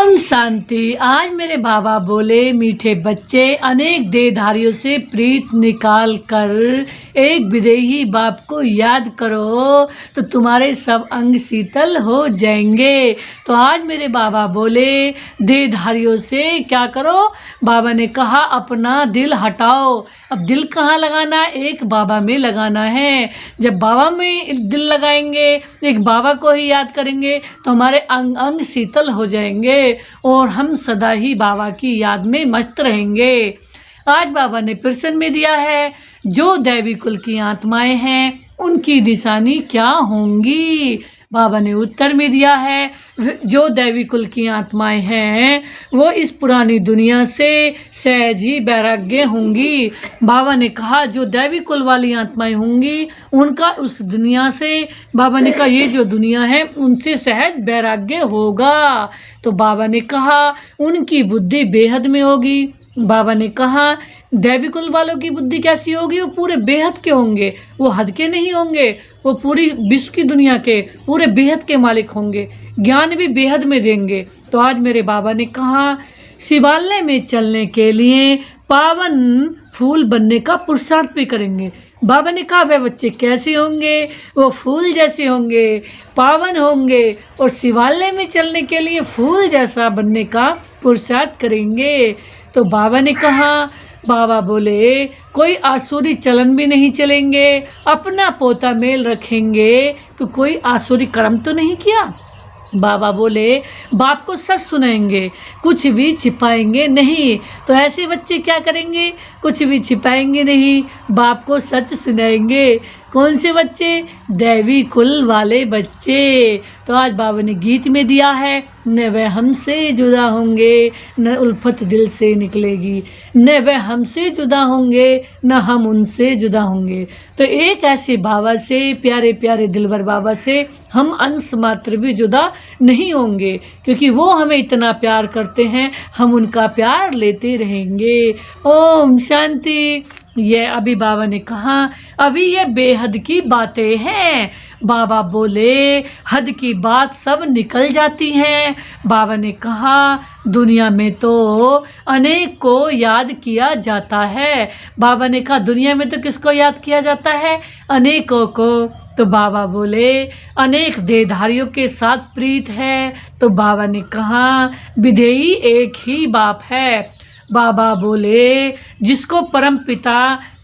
ओम शांति। आज मेरे बाबा बोले, मीठे बच्चे, अनेक देहधारियों से प्रीत निकाल कर एक विदेही बाप को याद करो तो तुम्हारे सब अंग शीतल हो जाएंगे। तो आज मेरे बाबा बोले, देहधारियों से क्या करो? बाबा ने कहा अपना दिल हटाओ। अब दिल कहाँ लगाना? एक बाबा में लगाना है। जब बाबा में दिल लगाएंगे, एक बाबा को ही याद करेंगे तो हमारे अंग अंग शीतल हो जाएंगे और हम सदा ही बाबा की याद में मस्त रहेंगे। आज बाबा ने प्रश्न में दिया है, जो दैवी कुल की आत्माएं हैं उनकी निशानी क्या होंगी? बाबा ने उत्तर में दिया है, जो दैवी कुल की आत्माएं हैं वो इस पुरानी दुनिया से सहज ही वैराग्य होंगी। बाबा ने कहा जो दैवी कुल वाली आत्माएं होंगी उनका उस दुनिया से, बाबा ने कहा ये जो दुनिया है उनसे सहज वैराग्य होगा। तो बाबा ने कहा उनकी बुद्धि बेहद में होगी। बाबा ने कहा दैवी कुल वालों की बुद्धि कैसी होगी? वो पूरे बेहद के होंगे, वो हद के नहीं होंगे, वो पूरी विश्व की दुनिया के पूरे बेहद के मालिक होंगे, ज्ञान भी बेहद में देंगे। तो आज मेरे बाबा ने कहा शिवालय में चलने के लिए पावन फूल बनने का पुरुषार्थ भी करेंगे। बाबा ने कहा वे बच्चे कैसे होंगे? वो फूल जैसे होंगे, पावन होंगे और शिवालय में चलने के लिए फूल जैसा बनने का पुरुषार्थ करेंगे। तो बाबा ने कहा, बाबा बोले कोई आसुरी चलन भी नहीं चलेंगे, अपना पोता मेल रखेंगे तो कोई आसुरी कर्म तो नहीं किया। बाबा बोले बाप को सच सुनाएंगे, कुछ भी छिपाएंगे नहीं। तो ऐसे बच्चे क्या करेंगे? कुछ भी छिपाएंगे नहीं, बाप को सच सुनाएंगे। कौन से बच्चे? दैवी कुल वाले बच्चे। तो आज बाबा ने गीत में दिया है, न वह हमसे जुदा होंगे न उल्फत दिल से निकलेगी, न वह हमसे जुदा होंगे न हम उनसे जुदा होंगे। तो एक ऐसे बाबा से, प्यारे प्यारे दिलवर बाबा से हम अंश मात्र भी जुदा नहीं होंगे, क्योंकि वो हमें इतना प्यार करते हैं, हम उनका प्यार लेते रहेंगे। ओम शांति। ये अभी बाबा ने कहा अभी ये बेहद की बातें हैं। बाबा बोले हद की बात सब निकल जाती हैं। बाबा ने कहा दुनिया में तो अनेक को याद किया जाता है। बाबा ने कहा दुनिया में तो किसको याद किया जाता है? अनेकों को। तो बाबा बोले अनेक देहधारियों के साथ प्रीत है। तो बाबा ने कहा विधेयी एक ही बाप है। बाबा बोले जिसको परम पिता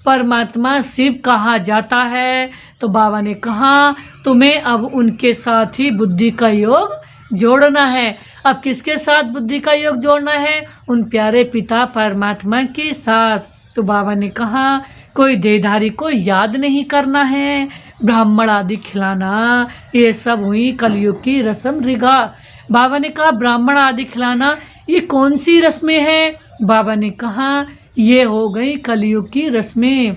परमात्मा शिव कहा जाता है। तो बाबा ने कहा तुम्हें अब उनके साथ ही बुद्धि का योग जोड़ना है। अब किसके साथ बुद्धि का योग जोड़ना है? उन प्यारे पिता परमात्मा के साथ। तो बाबा ने कहा कोई देहधारी को याद नहीं करना है, ब्राह्मण आदि खिलाना, ये सब हुई कलयुग की रस्म रिगा। बाबा ने कहा ब्राह्मण आदि खिलाना ये कौन सी रस्में हैं? बाबा ने कहा ये हो गई कलयुग की रस्में।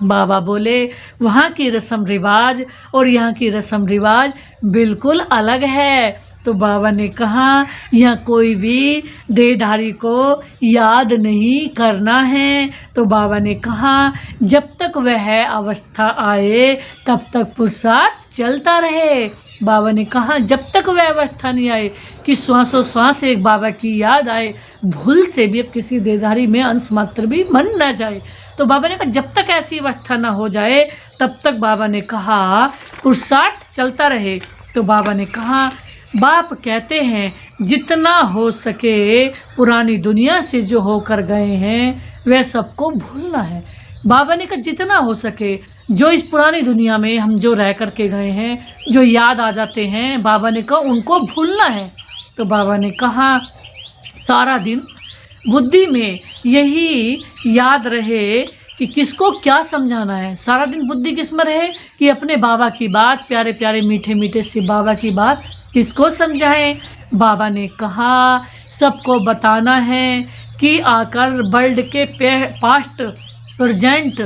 बाबा बोले वहाँ की रस्म रिवाज और यहाँ की रस्म रिवाज बिल्कुल अलग है। तो बाबा ने कहा यहाँ कोई भी देहधारी को याद नहीं करना है। तो बाबा ने कहा जब तक वह अवस्था आए तब तक पुरुषार्थ चलता रहे। बाबा ने कहा जब तक वह अवस्था नहीं आए कि श्वासों श्वास एक बाबा की याद आए, भूल से भी अब किसी देहधारी में अंश मात्र भी मन न जाए। तो बाबा ने कहा जब तक ऐसी अवस्था ना हो जाए तब तक बाबा ने कहा पुरुषार्थ चलता रहे। तो बाबा ने कहा बाप कहते हैं जितना हो सके पुरानी दुनिया से जो होकर गए हैं वह सबको भूलना है। बाबा ने कहा जितना हो सके जो इस पुरानी दुनिया में हम जो रह कर के गए हैं, जो याद आ जाते हैं, बाबा ने कहा उनको भूलना है। तो बाबा ने कहा सारा दिन बुद्धि में यही याद रहे कि किसको क्या समझाना है। सारा दिन बुद्धि किस में रहे कि अपने बाबा की बात, प्यारे प्यारे मीठे मीठे से बाबा की बात किसको समझाएं। बाबा ने कहा सबको बताना है कि आकर वर्ल्ड के पास्ट प्रेजेंट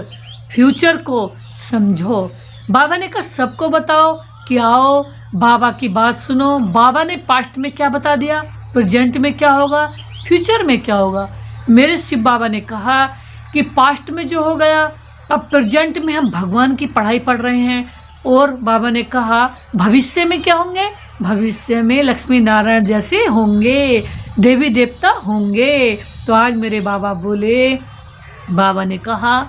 फ्यूचर को समझो। बाबा ने कहा सबको बताओ कि आओ बाबा की बात सुनो। बाबा ने पास्ट में क्या बता दिया, प्रेजेंट में क्या होगा, फ्यूचर में क्या होगा। मेरे शिव बाबा ने कहा कि पास्ट में जो हो गया, अब प्रेजेंट में हम भगवान की पढ़ाई पढ़ रहे हैं। और बाबा ने कहा भविष्य में क्या होंगे? भविष्य में लक्ष्मी नारायण जैसे होंगे। देवी देवता होंगे। तो आज मेरे बाबा बोले, बाबा ने कहा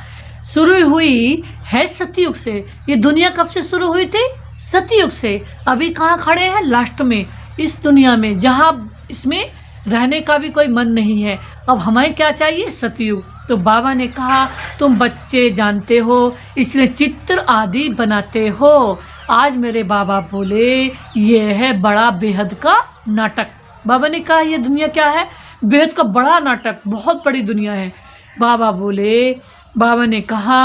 शुरू हुई है सतयुग से। ये दुनिया कब से शुरू हुई थी? सतयुग से। अभी कहाँ खड़े हैं? लास्ट में, इस दुनिया में, जहाँ इसमें रहने का भी कोई मन नहीं है। अब हमें क्या चाहिए? सतयुग। तो बाबा ने कहा तुम बच्चे जानते हो इसलिए चित्र आदि बनाते हो। आज मेरे बाबा बोले ये है बड़ा बेहद का नाटक। बाबा ने कहा ये दुनिया क्या है? बेहद का बड़ा नाटक, बहुत बड़ी दुनिया है। बाबा बोले, बाबा ने कहा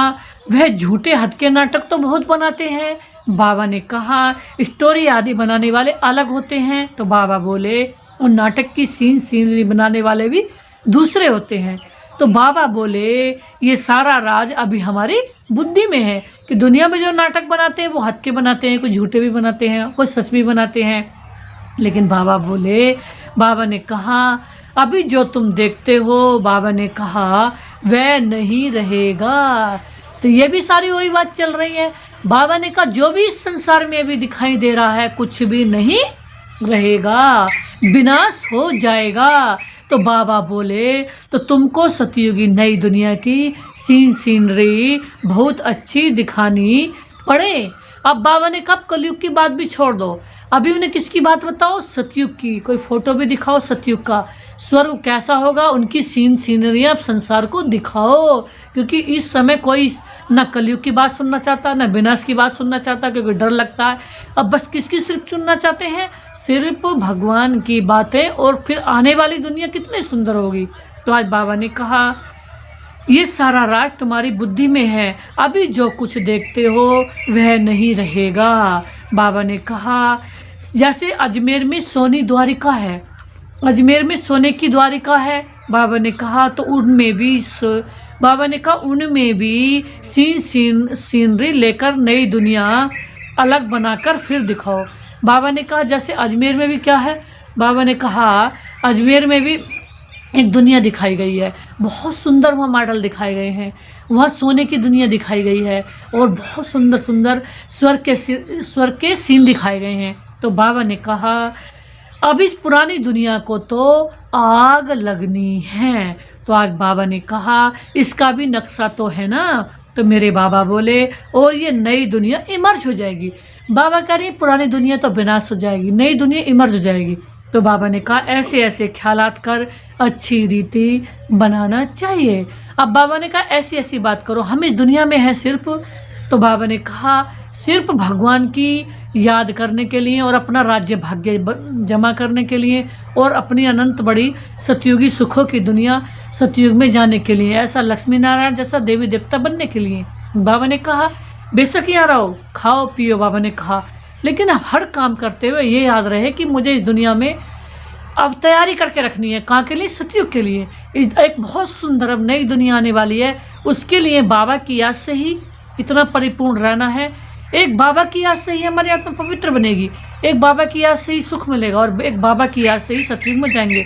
वह झूठे हद के नाटक तो बहुत बनाते हैं। बाबा ने कहा स्टोरी आदि बनाने वाले अलग होते हैं। तो बाबा बोले उन नाटक की सीनरी बनाने वाले भी दूसरे होते हैं। तो बाबा बोले ये सारा राज अभी हमारी बुद्धि में है कि दुनिया में जो नाटक बनाते हैं वो हद के बनाते हैं, कुछ झूठे भी बनाते हैं, कुछ सच भी बनाते हैं। लेकिन बाबा बोले, बाबा ने कहा अभी जो तुम देखते हो, बाबा ने कहा वह नहीं रहेगा। तो ये भी सारी वही बात चल रही है। बाबा ने कहा जो भी इस संसार में अभी दिखाई दे रहा है कुछ भी नहीं रहेगा, विनाश हो जाएगा। तो बाबा बोले तो तुमको सतयुगी नई दुनिया की सीनरी बहुत अच्छी दिखानी पड़े। अब बाबा ने कब कलयुग की बात भी छोड़ दो, अभी उन्हें किसकी बात बताओ? सतयुग की। कोई फोटो भी दिखाओ सतयुग का, स्वर्ग कैसा होगा, उनकी सीनरी अब संसार को दिखाओ। क्योंकि इस समय कोई ना कलयुग की बात सुनना चाहता, ना विनाश की बात सुनना चाहता, क्योंकि डर लगता है। अब बस किसकी सिर्फ सुनना चाहते हैं? सिर्फ भगवान की बातें, और फिर आने वाली दुनिया कितनी सुंदर होगी। तो आज बाबा ने कहा ये सारा राज तुम्हारी बुद्धि में है, अभी जो कुछ देखते हो वह नहीं रहेगा। बाबा ने कहा जैसे अजमेर में सोनी द्वारिका है, अजमेर में सोने की द्वारिका है। बाबा ने कहा तो उनमें भी बाबा ने कहा उनमें भी सीनरी लेकर नई दुनिया अलग बनाकर फिर दिखाओ। बाबा ने कहा जैसे अजमेर में भी क्या है? बाबा ने कहा अजमेर में भी एक दुनिया दिखाई गई है, बहुत सुंदर वहाँ मॉडल दिखाए गए हैं, वहाँ सोने की दुनिया दिखाई गई है, और बहुत सुंदर सुंदर स्वर्ग के सीन दिखाए गए हैं। तो बाबा ने कहा अब इस पुरानी दुनिया को तो आग लगनी है। तो आज बाबा ने कहा इसका भी नक्शा तो है ना? तो मेरे बाबा बोले और ये नई दुनिया इमर्ज हो जाएगी। बाबा कह रही पुरानी दुनिया तो विनाश हो जाएगी, नई दुनिया इमर्ज हो जाएगी। तो बाबा ने कहा ऐसे ऐसे ख्यालात कर अच्छी रीति बनाना चाहिए। अब बाबा ने कहा ऐसी ऐसी बात करो, हम इस दुनिया में हैं सिर्फ। तो बाबा ने कहा सिर्फ भगवान की याद करने के लिए और अपना राज्य भाग्य जमा करने के लिए और अपनी अनंत बड़ी सतयुगी सुखों की दुनिया सतयुग में जाने के लिए, ऐसा लक्ष्मी नारायण जैसा देवी देवता बनने के लिए। बाबा ने कहा बेशक यहाँ रहो, खाओ पियो। बाबा ने कहा लेकिन हर काम करते हुए ये याद रहे कि मुझे इस दुनिया में अब तैयारी करके रखनी है। कहाँ के लिए? सतयुग के लिए। एक बहुत सुंदर अब नई दुनिया आने वाली है, उसके लिए बाबा की याद से ही इतना परिपूर्ण रहना है। एक बाबा की याद से ही हमारी आत्मा पवित्र बनेगी, एक बाबा की याद से ही सुख मिलेगा, और एक बाबा की याद से ही सतयुग में जाएंगे।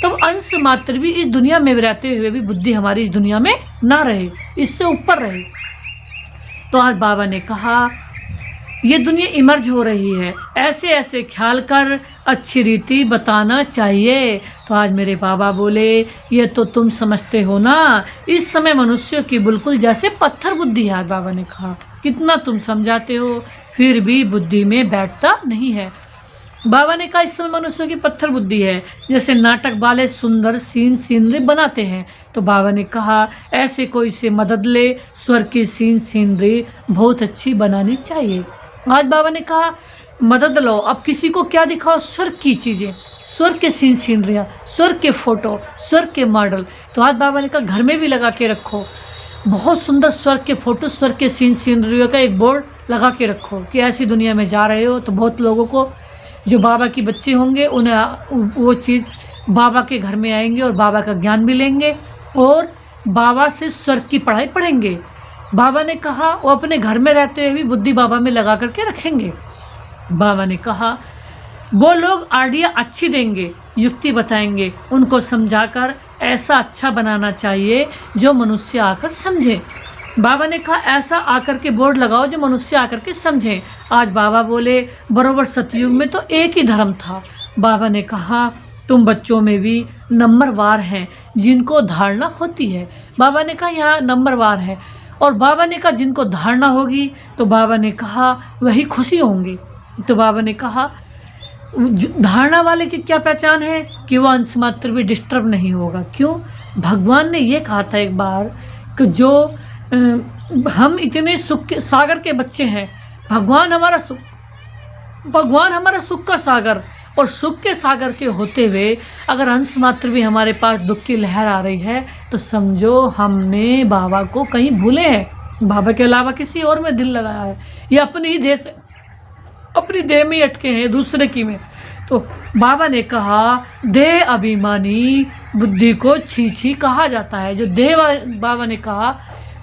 तो अंश मात्र भी इस दुनिया में रहते हुए भी बुद्धि हमारी इस दुनिया में ना रहे, इससे ऊपर रहे। तो आज बाबा ने कहा ये दुनिया इमर्ज हो रही है, ऐसे ऐसे ख्याल कर अच्छी रीति बताना चाहिए। तो आज मेरे बाबा बोले ये तो तुम समझते हो ना, इस समय मनुष्यों की बिल्कुल जैसे पत्थर बुद्धि है। बाबा ने कहा कितना तुम समझाते हो फिर भी बुद्धि में बैठता नहीं है। बाबा ने कहा इस समय मनुष्यों की पत्थर बुद्धि है, जैसे नाटक वाले सुंदर सीनरी बनाते हैं। तो बाबा ने कहा ऐसे कोई से मदद ले, स्वर्ग की सीनरी बहुत अच्छी बनानी चाहिए। आज बाबा ने कहा मदद लो, अब किसी को क्या दिखाओ? स्वर्ग की चीज़ें, स्वर्ग के सीनरियाँ, स्वर्ग के फ़ोटो, स्वर्ग के मॉडल। तो आज बाबा ने कहा घर में भी लगा के रखो, बहुत सुंदर स्वर्ग के फ़ोटो, स्वर्ग के सीनरियों का एक बोर्ड लगा के रखो कि ऐसी दुनिया में जा रहे हो। तो बहुत लोगों को जो बाबा के बच्चे होंगे उन्हें वो चीज़ बाबा के घर में आएंगे और बाबा का ज्ञान भी लेंगे और बाबा से स्वर्ग की पढ़ाई पढ़ेंगे। बाबा ने कहा वो अपने घर में रहते हुए भी बुद्धि बाबा में लगा करके रखेंगे। बाबा ने कहा वो लोग आइडिया अच्छी देंगे, युक्ति बताएंगे, उनको समझाकर ऐसा अच्छा बनाना चाहिए जो मनुष्य आकर समझे। बाबा ने कहा ऐसा आकर के बोर्ड लगाओ जो मनुष्य आकर के समझे। आज बाबा बोले बरोबर सतयुग में तो एक ही धर्म था। बाबा ने कहा तुम बच्चों में भी नंबरवार हैं जिनको धारणा होती है। बाबा ने कहा यहाँ नंबरवार है, और बाबा ने कहा जिनको धारणा होगी, तो बाबा ने कहा वही खुशी होंगे। तो बाबा ने कहा धारणा वाले की क्या पहचान है कि वो अंश मात्र भी डिस्टर्ब नहीं होगा। क्यों? भगवान ने ये कहा था एक बार कि जो हम इतने सुख के सागर के बच्चे हैं, भगवान हमारा सुख का सागर, और सुख के सागर के होते हुए अगर अंश मात्र भी हमारे पास दुख की लहर आ रही है तो समझो हमने बाबा को कहीं भूले हैं, बाबा के अलावा किसी और में दिल लगाया है, या अपनी ही देह से अपनी देह में ही अटके हैं, दूसरे की में। तो बाबा ने कहा देह अभिमानी बुद्धि को छीछी कहा जाता है। जो देह, बाबा ने कहा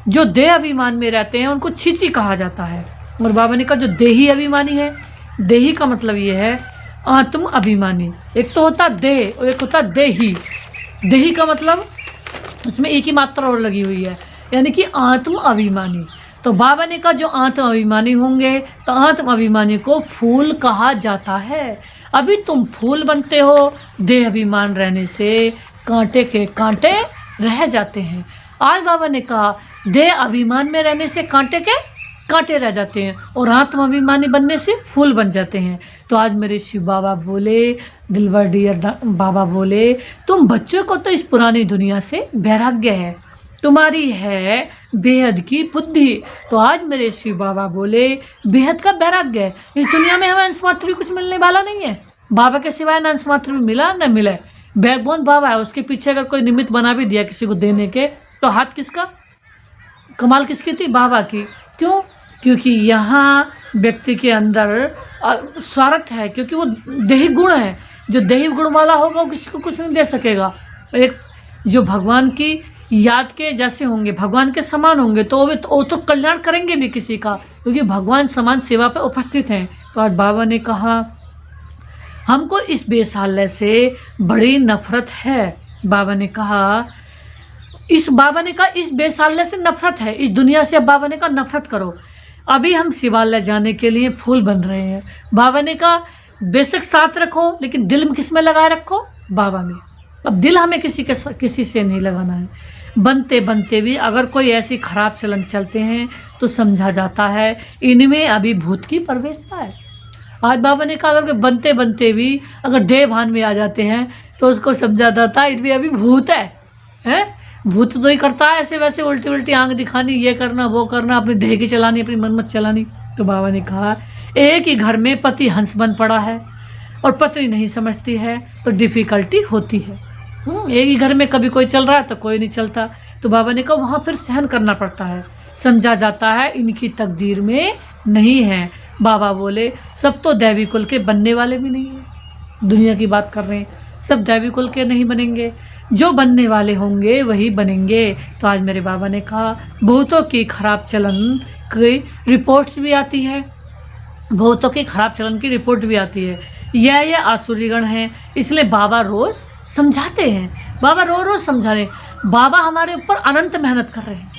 जो देह अभिमान में रहते हैं उनको छीछी कहा जाता है। और बाबा ने कहा जो देही अभिमानी है, देही का मतलब ये है आत्म अभिमानी। एक तो होता देह और एक होता देही। देही का मतलब उसमें एक ही मात्रा और लगी हुई है, यानी कि आत्म अभिमानी। तो बाबा ने कहा जो आत्म अभिमानी होंगे तो आत्म अभिमानी को फूल कहा जाता है। अभी तुम फूल बनते हो, देह अभिमान रहने से कांटे के कांटे रह जाते हैं। आज बाबा ने कहा देह अभिमान में रहने से कांटे के कांटे रह जाते हैं और आत्म अभिमानी बनने से फूल बन जाते हैं। तो आज मेरे शिव बाबा बोले, दिलवर डियर बाबा बोले, तुम बच्चों को तो इस पुरानी दुनिया से वैराग्य है, तुम्हारी है बेहद की बुद्धि। तो आज मेरे शिव बाबा बोले बेहद का वैराग्य है। इस दुनिया में हमें अंश मात्र भी कुछ मिलने वाला नहीं है, बाबा के सिवाय ना अंश मात्र भी मिला न मिले। बैकबोन बाबा है, उसके पीछे अगर कोई निमित्त बना भी दिया किसी को देने के, तो हाथ किसका, कमाल किसकी थी? बाबा की। क्यों? क्योंकि यहाँ व्यक्ति के अंदर स्वार्थ है, क्योंकि वो देही गुण है। जो देही गुण वाला होगा वो किसी को कुछ नहीं दे सकेगा। एक जो भगवान की याद के जैसे होंगे, भगवान के समान होंगे, तो वो तो कल्याण करेंगे भी किसी का, क्योंकि भगवान समान सेवा पे उपस्थित हैं। तो आज बाबा ने कहा हमको इस बेसाले से बड़ी नफरत है। बाबा ने कहा इस बेसाले से नफरत है, इस दुनिया से। अब बाबा ने कहा नफरत करो। अभी हम शिवालय जाने के लिए फूल बन रहे हैं। बाबा ने कहा बेशक साथ रखो, लेकिन दिल में किस में लगाए रखो? बाबा में। अब दिल हमें किसी से नहीं लगाना है। बनते बनते भी अगर कोई ऐसी खराब चलन चलते हैं तो समझा जाता है इनमें अभी भूत की प्रवेशता है। आज बाबा ने कहा अगर बनते बनते भी अगर देह भान में आ जाते हैं तो उसको समझा जाता है इनमें अभी भूत है। भूत तो ही करता है ऐसे वैसे उल्टी उल्टी आंख दिखानी, ये करना वो करना, अपनी देह की चलानी, अपनी मनमत चलानी। तो बाबा ने कहा एक ही घर में पति हंस बन पड़ा है और पत्नी नहीं समझती है तो डिफ़िकल्टी होती है। एक ही घर में कभी कोई चल रहा है तो कोई नहीं चलता। तो बाबा ने कहा वहाँ फिर सहन करना पड़ता है, समझा जाता है इनकी तकदीर में नहीं है। बाबा बोले सब तो दैवी कुल के बनने वाले भी नहीं हैं। दुनिया की बात कर रहे हैं, सब दैवी कुल के नहीं बनेंगे, जो बनने वाले होंगे वही बनेंगे। तो आज मेरे बाबा ने कहा बहुतों की खराब चलन की रिपोर्ट्स भी आती है, बहुतों की खराब चलन की रिपोर्ट भी आती है। ये आसुरीगण हैं, इसलिए बाबा रोज़ समझाते हैं, बाबा रोज़ समझा रहे हैं। बाबा हमारे ऊपर अनंत मेहनत कर रहे हैं।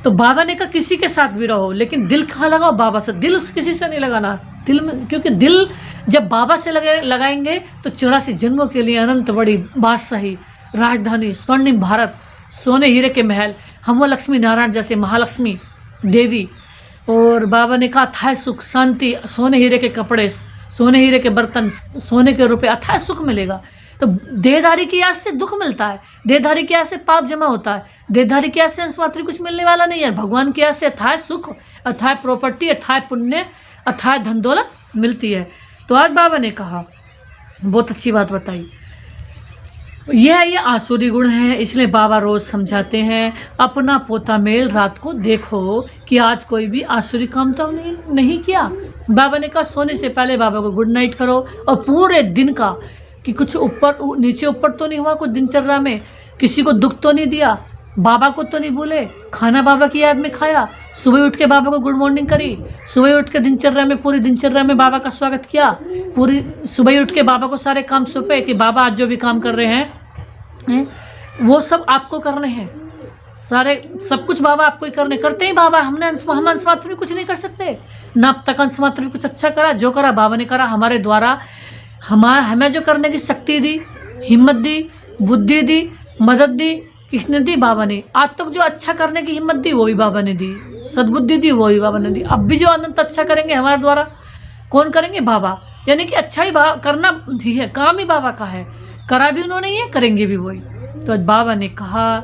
तो बाबा ने कहा किसी के साथ भी रहो, लेकिन दिल कहाँ लगाओ? बाबा से। दिल उस किसी से नहीं लगाना दिल में, क्योंकि दिल जब बाबा से लगाएंगे तो 84 जन्मों के लिए अनंत बड़ी बादशाही, राजधानी, स्वर्णिम भारत, सोने हीरे के महल, हम वो लक्ष्मी नारायण जैसे महालक्ष्मी देवी। और बाबा ने कहा अथाह सुख शांति, सोने हीरे के कपड़े, सोने हीरे के बर्तन, सोने के रुपए, अथाह सुख मिलेगा। तो देहधारी की याद से दुख मिलता है, देहधारी की याद से पाप जमा होता है, देहधारी की याद से अंशमात्र कुछ मिलने वाला नहीं है। भगवान की याद से अथाह सुख, अथाह प्रॉपर्टी, अथाह पुण्य, अथाह धन दौलत मिलती है। तो आज बाबा ने कहा बहुत अच्छी बात बताई, ये आसुरी गुण है, इसलिए बाबा रोज़ समझाते हैं अपना पोता मेल रात को देखो कि आज कोई भी आसुरी काम तो नहीं किया। बाबा ने कहा सोने से पहले बाबा को गुड नाइट करो, और पूरे दिन का कि कुछ ऊपर नीचे ऊपर तो नहीं हुआ, कुछ दिनचर्या में किसी को दुख तो नहीं दिया, बाबा को तो नहीं भूले, खाना बाबा की याद में खाया, सुबह उठ के बाबा को गुड मॉर्निंग करी, सुबह उठ के दिनचर्या में पूरी दिनचर्या में बाबा का स्वागत किया, पूरी सुबह उठ के बाबा को सारे काम सौंपे कि बाबा आज जो भी काम कर रहे हैं वो सब आपको करने हैं, सारे सब कुछ बाबा आपको ही करते ही बाबा। हम अंश मात्र भी कुछ नहीं कर सकते ना, अब तक अंश मात्र भी कुछ अच्छा करा, जो करा बाबा ने करा हमारे द्वारा। हमें जो करने की शक्ति दी, हिम्मत दी, बुद्धि दी, मदद दी, किसने दी? बाबा ने। आज तक जो अच्छा करने की हिम्मत दी वो भी बाबा ने दी, सद्बुद्धि दी वो भी बाबा ने दी। अब भी जो अनंत अच्छा करेंगे हमारे द्वारा, कौन करेंगे? बाबा। यानी कि अच्छा ही करना ही है, काम ही बाबा का है, करा भी उन्होंने ही है, करेंगे भी वही। तो आज बाबा ने कहा,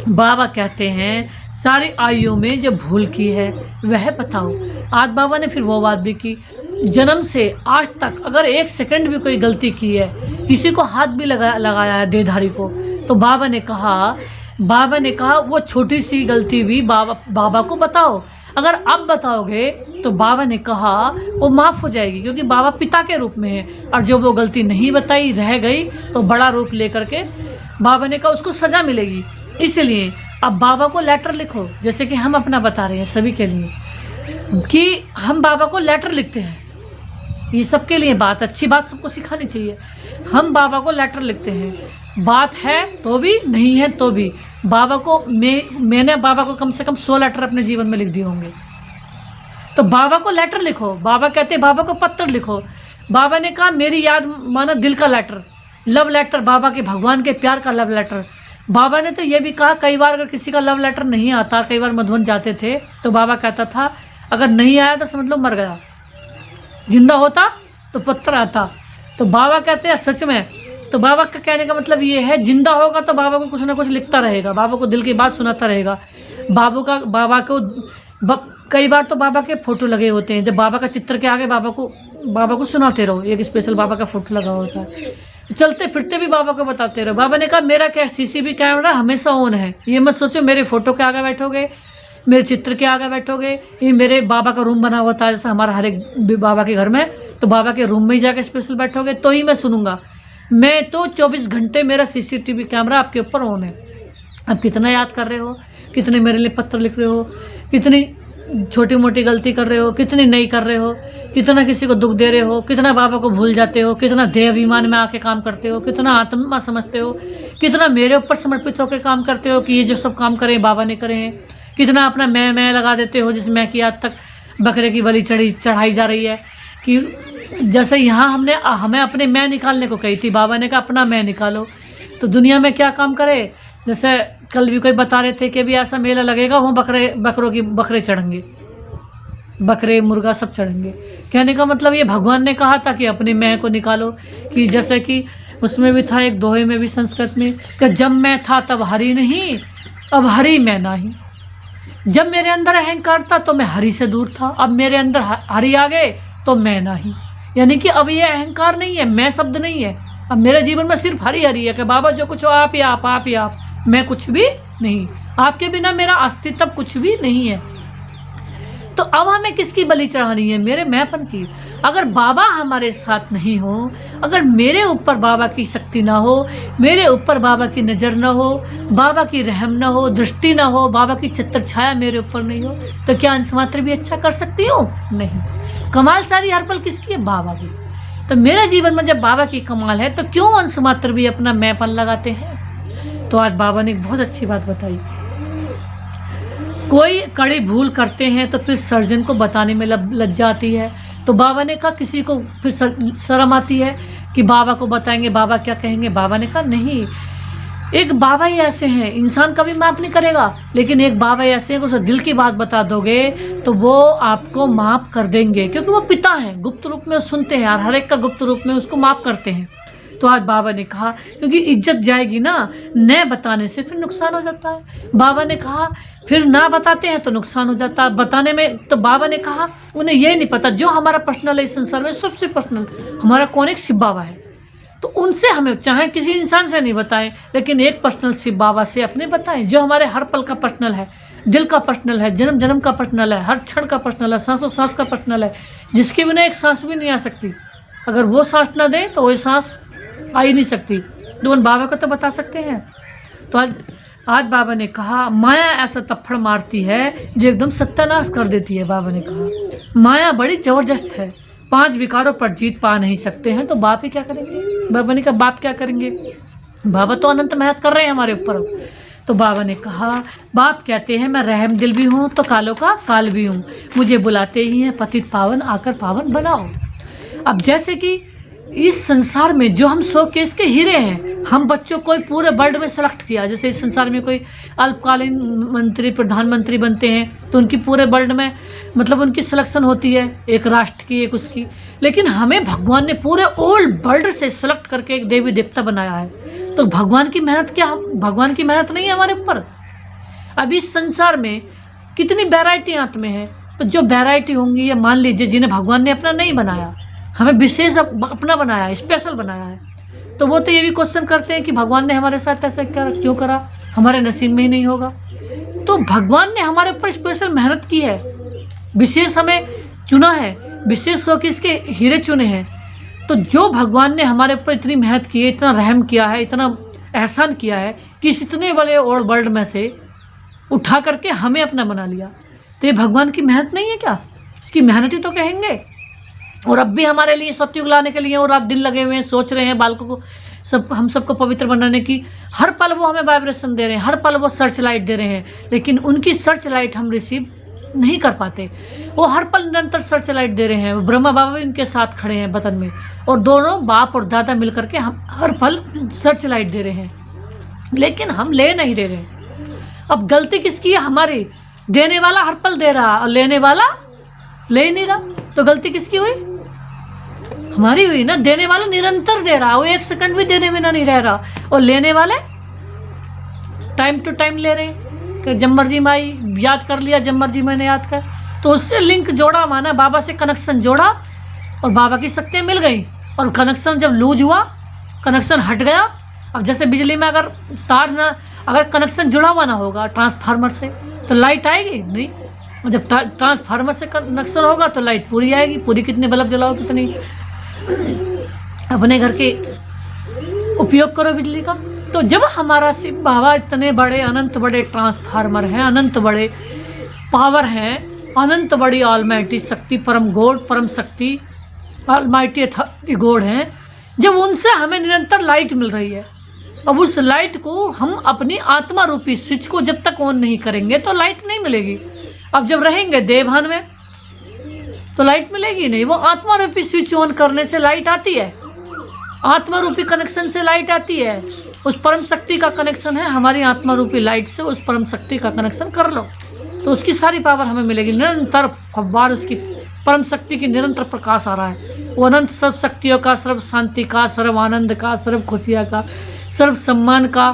बाबा कहते हैं सारी आयु में जो भूल की है वह बताओ। आज बाबा ने फिर वो बात भी की, जन्म से आज तक अगर 1 सेकंड भी कोई गलती की है, किसी को हाथ भी लगाया है देहधारी को, तो बाबा ने कहा वो छोटी सी गलती भी बाबा को बताओ। अगर अब बताओगे तो बाबा ने कहा वो माफ़ हो जाएगी, क्योंकि बाबा पिता के रूप में है। और जो वो गलती नहीं बताई रह गई तो बड़ा रूप लेकर के बाबा ने कहा उसको सज़ा मिलेगी। इसलिए अब बाबा को लेटर लिखो, जैसे कि हम अपना बता रहे हैं सभी के लिए कि हम बाबा को लेटर लिखते हैं। ये सबके लिए बात, अच्छी बात सबको सिखानी चाहिए। हम बाबा को लेटर लिखते हैं, बात है तो भी, नहीं है तो भी। बाबा को मैंने बाबा को कम से कम 100 लेटर अपने जीवन में लिख दिए होंगे। तो बाबा को लेटर लिखो। बाबा कहते हैं बाबा को पत्र लिखो। बाबा ने कहा मेरी याद माना दिल का लेटर, लव लेटर, बाबा के भगवान के प्यार का लव लेटर। बाबा ने तो ये भी कहा कई बार अगर किसी का लव लेटर नहीं आता, कई बार मधुबन जाते थे तो बाबा कहता था अगर नहीं आया तो समझ लो मर गया, जिंदा होता तो पत्थर आता। तो बाबा कहते हैं सच में। तो बाबा का कहने का मतलब ये है जिंदा होगा तो बाबा को कुछ ना कुछ लिखता रहेगा, बाबा को दिल की बात सुनाता रहेगा। कई बार तो बाबा के फोटो लगे होते हैं, जब बाबा का चित्र के आगे बाबा को सुनाते रहो, एक स्पेशल बाबा का फोटो लगा होता है। चलते फिरते भी बाबा को बताते रहो। बाबा ने कहा मेरा क्या सीसीटीवी कैमरा हमेशा ऑन है, ये मत सोचो मेरे फोटो के आगे बैठोगे, मेरे चित्र के आगे बैठोगे। ये मेरे बाबा का रूम बना होता है जैसा हमारा हर एक बाबा के घर में, तो बाबा के रूम में ही जाकर स्पेशल बैठोगे तो ही मैं सुनूंगा। मैं तो 24 घंटे मेरा सीसीटीवी कैमरा आपके ऊपर ऑन है। आप कितना याद कर रहे हो, कितने मेरे लिए पत्र लिख रहे हो, कितनी छोटी मोटी गलती कर रहे हो, कितनी नहीं कर रहे हो, कितना किसी को दुख दे रहे हो, कितना बाबा को भूल जाते हो, कितना देह अभिमान में आके काम करते हो, कितना आत्मा समझते हो, कितना मेरे ऊपर समर्पित होकर काम करते हो कि ये जो सब काम करे बाबा ने करे हैं। कितना अपना मैं लगा देते हो, जिस मैं की आज तक बकरे की बलि चढ़ाई जा रही है। कि जैसे यहाँ हमें अपने मैं निकालने को कही थी, बाबा ने कहा अपना मैं निकालो। तो दुनिया में क्या काम करे, जैसे कल भी कोई बता रहे थे कि भी ऐसा मेला लगेगा वहाँ बकरे चढ़ेंगे, बकरे मुर्गा सब चढ़ेंगे। कहने का मतलब ये भगवान ने कहा था कि अपने मैं को निकालो। कि जैसे कि उसमें भी था एक दोहे में भी संस्कृत में कि जब मैं था तब हरि नहीं, अब हरि मैं नहीं। जब मेरे अंदर अहंकार था तो मैं हरि से दूर था, अब मेरे अंदर हरि आ गए तो मैं नहीं। यानी कि अब ये अहंकार नहीं है, मैं शब्द नहीं है, अब मेरे जीवन में सिर्फ हरि हरि है कि बाबा जो कुछ हो आप ही आप, मैं कुछ भी नहीं, आपके बिना मेरा अस्तित्व कुछ भी नहीं है। तो अब हमें किसकी बलि चढ़ानी है? मेरे मैंपन की। अगर बाबा हमारे साथ नहीं हो, अगर मेरे ऊपर बाबा की शक्ति ना हो, मेरे ऊपर बाबा की नज़र ना हो, बाबा की रहम ना हो, दृष्टि ना हो, बाबा की छत्र छाया मेरे ऊपर नहीं हो, तो क्या अंश मात्र भी अच्छा कर सकती हूँ? नहीं। कमाल सारी हर पल किसकी है? बाबा की। तो मेरे जीवन में जब बाबा की कमाल है तो क्यों अंश मात्र भी अपना मैंपन लगाते हैं? तो आज बाबा ने एक बहुत अच्छी बात बताई। कोई कड़ी भूल करते हैं तो फिर सर्जन को बताने में लज्जा आती है। तो बाबा ने कहा किसी को फिर शर्म आती है कि बाबा को बताएंगे, बाबा क्या कहेंगे। बाबा ने कहा नहीं, एक बाबा ही ऐसे हैं, इंसान कभी माफ़ नहीं करेगा, लेकिन एक बाबा ऐसे हैं कि उसे दिल की बात बता दोगे तो वो आपको माफ़ कर देंगे, क्योंकि वो पिता हैं, गुप्त रूप में सुनते हैं और हर एक का गुप्त रूप में उसको माफ़ करते हैं। तो आज बाबा ने कहा क्योंकि इज्जत जाएगी ना, न बताने से फिर नुकसान हो जाता है। बाबा ने कहा फिर ना बताते हैं तो नुकसान हो जाता है बताने में। तो बाबा ने कहा उन्हें ये नहीं पता जो हमारा पर्सनल है इस संसार में, सबसे पर्सनल हमारा कौन एक शिव बाबा है। तो उनसे हमें चाहे किसी इंसान से नहीं बताएं, लेकिन एक पर्सनल शिव बाबा से अपने बताएं, जो हमारे हर पल का पर्सनल है, दिल का पर्सनल है, जन्म जन्म का पर्सनल है, हर क्षण का पर्सनल है, सांसों सांस का पर्सनल है, जिसके बिना एक सांस भी नहीं आ सकती। अगर वो सांस ना दे तो वही सांस आ ही नहीं सकती। तो उन बाबा को तो बता सकते हैं। तो आज बाबा ने कहा माया ऐसा तप्पड़ मारती है जो एकदम सत्यानाश कर देती है। बाबा ने कहा माया बड़ी ज़बरदस्त है, 5 विकारों पर जीत पा नहीं सकते हैं तो बाप ही क्या करेंगे। बाबा ने कहा बाप क्या करेंगे, बाबा तो अनंत मेहनत कर रहे हैं हमारे ऊपर। तो बाबा ने कहा बाप कहते हैं मैं रहम दिल भी हूँ तो कालों का काल भी हूँ, मुझे बुलाते ही हैं पतित पावन आकर पावन बनाओ। अब जैसे कि इस संसार में जो हम शोकेस के हीरे हैं, हम बच्चों को पूरे वर्ल्ड में सेलेक्ट किया। जैसे इस संसार में कोई अल्पकालीन मंत्री प्रधानमंत्री बनते हैं तो उनकी पूरे वर्ल्ड में मतलब उनकी सिलेक्शन होती है, एक राष्ट्र की एक उसकी। लेकिन हमें भगवान ने पूरे ऑल वर्ल्ड से सेलेक्ट करके एक देवी देवता बनाया है। तो भगवान की मेहनत क्या, भगवान की मेहनत नहीं है हमारे ऊपर? अब इस संसार में कितनी वैरायटी आत्मा है, तो जो वैरायटी होंगी, या मान लीजिए जिन्हें भगवान ने अपना नहीं बनाया, हमें विशेष अपना बनाया है, स्पेशल बनाया है, तो वो तो ये भी क्वेश्चन करते हैं कि भगवान ने हमारे साथ ऐसा क्यों करा, हमारे नसीब में ही नहीं होगा। तो भगवान ने हमारे ऊपर स्पेशल मेहनत की है, विशेष हमें चुना है, विशेष शौकीस के हीरे चुने हैं। तो जो भगवान ने हमारे ऊपर इतनी मेहनत की है, इतना रहम किया है, इतना एहसान किया है कि इस इतने बड़े और वर्ल्ड में से उठा करके हमें अपना बना लिया, तो ये भगवान की मेहनत नहीं है क्या? इसकी मेहनत ही तो कहेंगे। और अब भी हमारे लिए सत्युग लाने के लिए और रात दिन लगे हुए हैं, सोच रहे हैं बालकों को हम सबको पवित्र बनाने की। हर पल वो हमें वाइब्रेशन दे रहे हैं, हर पल वो सर्च लाइट दे रहे हैं, लेकिन उनकी सर्च लाइट हम रिसीव नहीं कर पाते। वो हर पल निरंतर सर्च लाइट दे रहे हैं। ब्रह्मा बाबा भी उनके साथ खड़े हैं वतन में, और दोनों बाप और दादा मिलकर के हम हर पल सर्च लाइट दे रहे हैं, लेकिन हम ले नहीं दे रहे। अब गलती किसकी है? हमारी। देने वाला हर पल दे रहा और लेने वाला ले ही नहीं रहा, तो गलती किसकी हुई? हमारी हुई ना। देने वाला निरंतर दे रहा, वो एक सेकंड भी देने में ना नहीं रह रहा, और लेने वाले टाइम टू टाइम ले रहे हैं कि जब मर्जी माई याद कर लिया, जब मर्जी मैंने याद कर, तो उससे लिंक जोड़ा, माना बाबा से कनेक्शन जोड़ा और बाबा की शक्तियाँ मिल गई, और कनेक्शन जब लूज हुआ, कनेक्शन हट गया। अब जैसे बिजली में अगर तार ना, अगर कनेक्शन जुड़ा हुआ ना होगा ट्रांसफार्मर से, तो लाइट आएगी नहीं। और जब ट्रांसफार्मर से कनेक्शन होगा तो लाइट पूरी आएगी। पूरी कितने बल्ब जलाओ, कितनी अपने घर के उपयोग करो बिजली का। तो जब हमारा शिव बाबा इतने बड़े अनंत बड़े ट्रांसफार्मर हैं, अनंत बड़े पावर हैं, अनंत बड़ी ऑलमाइटी शक्ति, परम गॉड, परम शक्ति, ऑलमाइटी अथॉरिटी गॉड हैं, जब उनसे हमें निरंतर लाइट मिल रही है, अब उस लाइट को हम अपनी आत्मा रूपी स्विच को जब तक ऑन नहीं करेंगे तो लाइट नहीं मिलेगी। अब जब रहेंगे देवभान में तो लाइट मिलेगी नहीं। वो आत्मा रूपी स्विच ऑन करने से लाइट आती है, आत्मा रूपी कनेक्शन से लाइट आती है। उस परम शक्ति का कनेक्शन है, हमारी आत्मा रूपी लाइट से उस परम शक्ति का कनेक्शन कर लो, तो उसकी सारी पावर हमें मिलेगी। निरंतर फव्वार उसकी परम शक्ति की निरंतर प्रकाश आ रहा है। वो अनंत सर्व शक्तियों का, सर्व शांति का, सर्व आनंद का, सर्व खुशियाँ का, सर्व सम्मान का,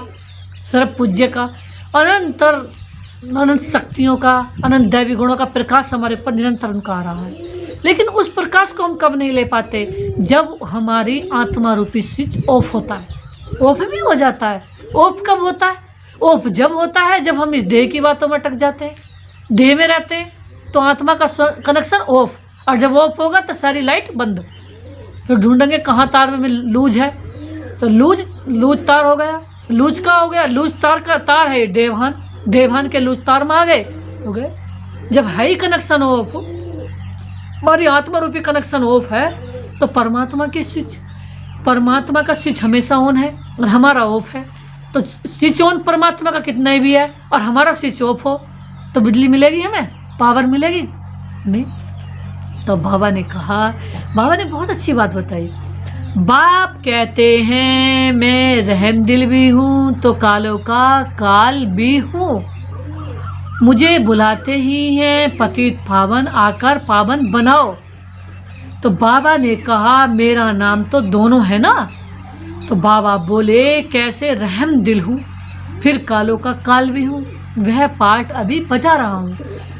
सर्व पूज्य का, अनंत शक्तियों का, अनंत दैवी गुणों का प्रकाश हमारे पर निरंतर उनका आ रहा है। लेकिन उस प्रकाश को हम कब नहीं ले पाते? जब हमारी आत्मा रूपी स्विच ऑफ होता है। ऑफ भी हो जाता है। ऑफ कब होता है? ऑफ जब होता है जब हम इस देह की बातों में अटक जाते हैं, देह में रहते हैं, तो आत्मा का कनेक्शन ऑफ, और जब ऑफ होगा तो सारी लाइट बंद। फिर ढूंढेंगे कहाँ तार में लूज है, तो लूज तार हो गया। लूज का हो गया, लूज तार का तार है देवभान, देवभान के लूज तार में आ गए, हो गए। जब है ही कनेक्शन ऑफ, हमारी आत्मा रूपी कनेक्शन ऑफ है, तो परमात्मा की स्विच, परमात्मा का स्विच हमेशा ऑन है और हमारा ऑफ है। तो स्विच ऑन परमात्मा का कितना ही भी है और हमारा स्विच ऑफ हो, तो बिजली मिलेगी, हमें पावर मिलेगी नहीं। तो बाबा ने कहा, बाबा ने बहुत अच्छी बात बताई। बाप कहते हैं मैं रहम दिल भी हूँ तो कालों का काल भी हूँ, मुझे बुलाते ही हैं पतित पावन, आकर पावन बनाओ। तो बाबा ने कहा मेरा नाम तो दोनों है ना। तो बाबा बोले कैसे रहम दिल हूँ फिर कालों का काल भी हूँ, वह पाठ अभी बजा रहा हूँ।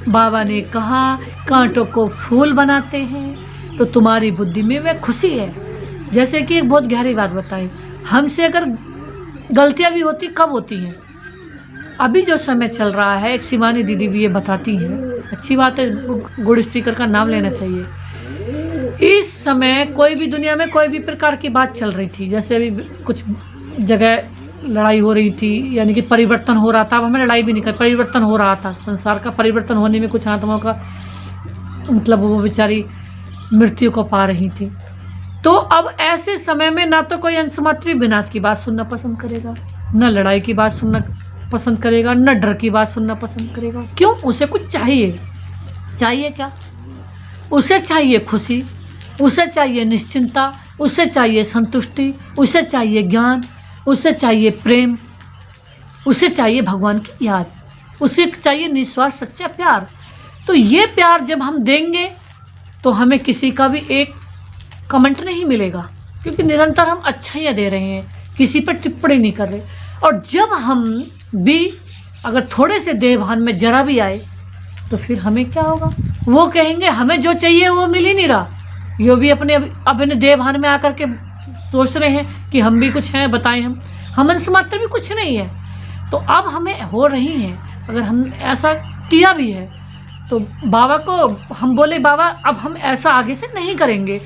बाबा ने कहा कांटों को फूल बनाते हैं तो तुम्हारी बुद्धि में वह खुशी है। जैसे कि एक बहुत गहरी बात बताई, हमसे अगर गलतियाँ भी होती, कब होती हैं? अभी जो समय चल रहा है, एक शिवानी दीदी भी ये बताती हैं, अच्छी बात है, गुड स्पीकर का नाम लेना चाहिए। इस समय कोई भी दुनिया में कोई भी प्रकार की बात चल रही थी, जैसे अभी कुछ जगह लड़ाई हो रही थी, यानी कि परिवर्तन हो रहा था। अब हमें लड़ाई भी नहीं कर, परिवर्तन हो रहा था, संसार का परिवर्तन होने में कुछ आत्माओं का मतलब वो बेचारी मृत्यु को पा रही थी। तो अब ऐसे समय में ना तो कोई अंशमात्री विनाश की बात सुनना पसंद करेगा, न लड़ाई की बात सुनना पसंद करेगा, न डर की बात सुनना पसंद करेगा। क्यों? उसे कुछ चाहिए। चाहिए क्या? उसे चाहिए खुशी, उसे चाहिए निश्चिंता, उसे चाहिए संतुष्टि, उसे चाहिए ज्ञान, उसे चाहिए प्रेम, उसे चाहिए भगवान की याद, उसे चाहिए निस्वार्थ सच्चा प्यार। तो ये प्यार जब हम देंगे तो हमें किसी का भी एक कमेंट नहीं मिलेगा, क्योंकि निरंतर हम अच्छाइयाँ दे रहे हैं, किसी पर टिप्पणी नहीं कर रहे। और जब हम भी अगर थोड़े से देहभान में जरा भी आए तो फिर हमें क्या होगा, वो कहेंगे हमें जो चाहिए वो मिल ही नहीं रहा। ये भी अपने देहभान में आकर के सोच रहे हैं कि हम भी कुछ हैं, बताएं हम अंश मात्र भी कुछ नहीं है। तो अब हमें हो रही है, अगर हम ऐसा किया भी है तो बाबा को हम बोले बाबा अब हम ऐसा आगे से नहीं करेंगे।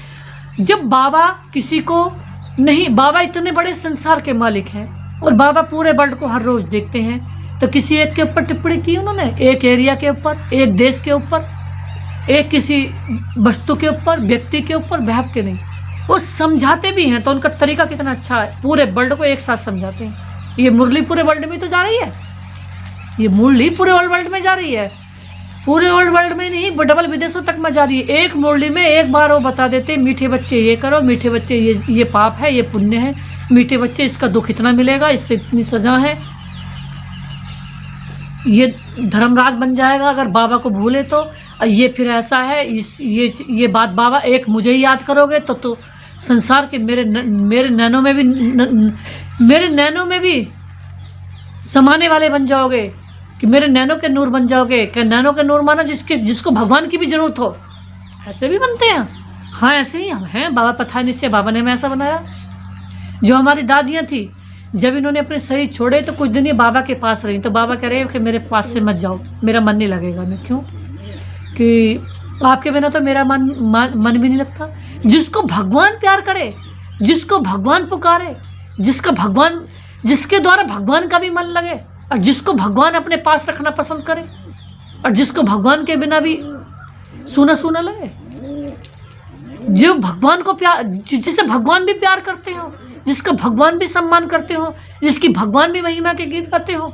जब बाबा किसी को नहीं, बाबा इतने बड़े संसार के मालिक हैं और बाबा पूरे वर्ल्ड को हर रोज़ देखते हैं, तो किसी एक के ऊपर टिप्पणी की उन्होंने, एक एरिया के ऊपर, एक देश के ऊपर, एक किसी वस्तु के ऊपर, व्यक्ति के ऊपर बहक के नहीं। वो समझाते भी हैं तो उनका तरीका कितना अच्छा है, पूरे वर्ल्ड को एक साथ समझाते हैं। ये मुरली पूरे वर्ल्ड में तो जा रही है, ये मुरली पूरे वर्ल्ड में जा रही है, पूरे वर्ल्ड में नहीं डबल विदेशों तक में जा रही है। एक मुरली में एक बार वो बता देते मीठे बच्चे ये करो, मीठे बच्चे ये पाप है, ये पुण्य है, मीठे बच्चे इसका दुख इतना मिलेगा, इससे इतनी सजा है, ये धर्मराज बन जाएगा अगर बाबा को भूले तो, ये फिर ऐसा है, ये बात बाबा एक मुझे ही याद करोगे तो संसार के मेरे नैनों में भी समाने वाले बन जाओगे, कि मेरे नैनो के नूर बन जाओगे। क्या नैनो के नूर माना जिसको भगवान की भी ज़रूरत हो, ऐसे भी बनते हैं। हाँ ऐसे ही हम हैं, बाबा पथा निश्चय, बाबा ने हमें ऐसा बनाया। जो हमारी दादियाँ थी, जब इन्होंने अपने शरीर छोड़े तो कुछ दिन ये बाबा के पास रही, तो बाबा कह रहे हैं कि मेरे पास से मत जाओ, मेरा मन नहीं लगेगा। मैं क्यों, कि आपके बिना तो मेरा मन भी नहीं लगता। जिसको भगवान प्यार करे, जिसको भगवान पुकारे, जिसके द्वारा भगवान का भी मन लगे, और जिसको भगवान अपने पास रखना पसंद करे, और जिसको भगवान के बिना भी सूना सूना लगे, जो भगवान को प्यार, जिसे भगवान भी प्यार करते हो, जिसका भगवान भी सम्मान करते हो, जिसकी भगवान भी महिमा के गीत गाते हो,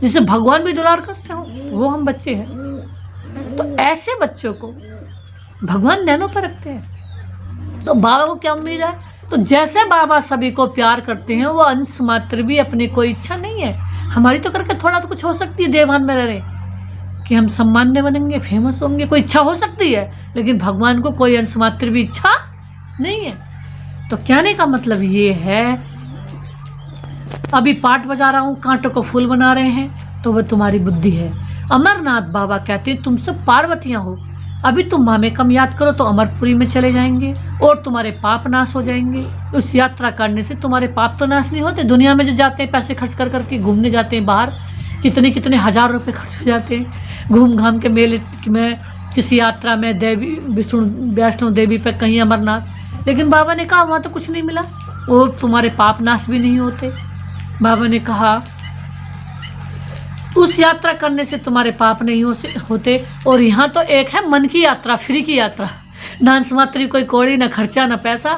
जिसे भगवान भी दुलार करते हो, वो हम बच्चे हैं। तो ऐसे बच्चों को भगवान नैनों पर रखते हैं। तो बाबा को क्या उम्मीद है, तो जैसे बाबा सभी को प्यार करते हैं, वो अंश मात्र भी अपनी कोई इच्छा नहीं है। हमारी तो करके थोड़ा तो कुछ हो सकती है देवान में रह रहे कि हम सम्मान्य बनेंगे, फेमस होंगे, कोई इच्छा हो सकती है, लेकिन भगवान को कोई अंश मात्र भी इच्छा नहीं है। तो कहने का मतलब ये है, अभी पाठ बजा रहा हूँ, कांटों को फूल बना रहे हैं, तो वह तुम्हारी बुद्धि है। अमरनाथ बाबा कहते हैं तुम सब पार्वतियाँ हो, अभी तुम माँ में कम याद करो तो अमरपुरी में चले जाएंगे और तुम्हारे पाप नाश हो जाएंगे। उस यात्रा करने से तुम्हारे पाप तो नाश नहीं होते। दुनिया में जो जाते हैं पैसे खर्च कर करके घूमने जाते हैं बाहर, कितने कितने हज़ार रुपए खर्च हो जाते हैं घूम घाम के मेले में, किसी यात्रा में, देवी वैष्णो देवी पर, कहीं अमरनाथ। लेकिन बाबा ने कहा वहाँ तो कुछ नहीं मिला, वो तुम्हारे पाप नाश भी नहीं होते। बाबा ने कहा उस यात्रा करने से तुम्हारे पाप नहीं होते। और यहाँ तो एक है मन की यात्रा, फ्री की यात्रा, डांस मात्र, कोई कौड़ी, ना खर्चा ना पैसा,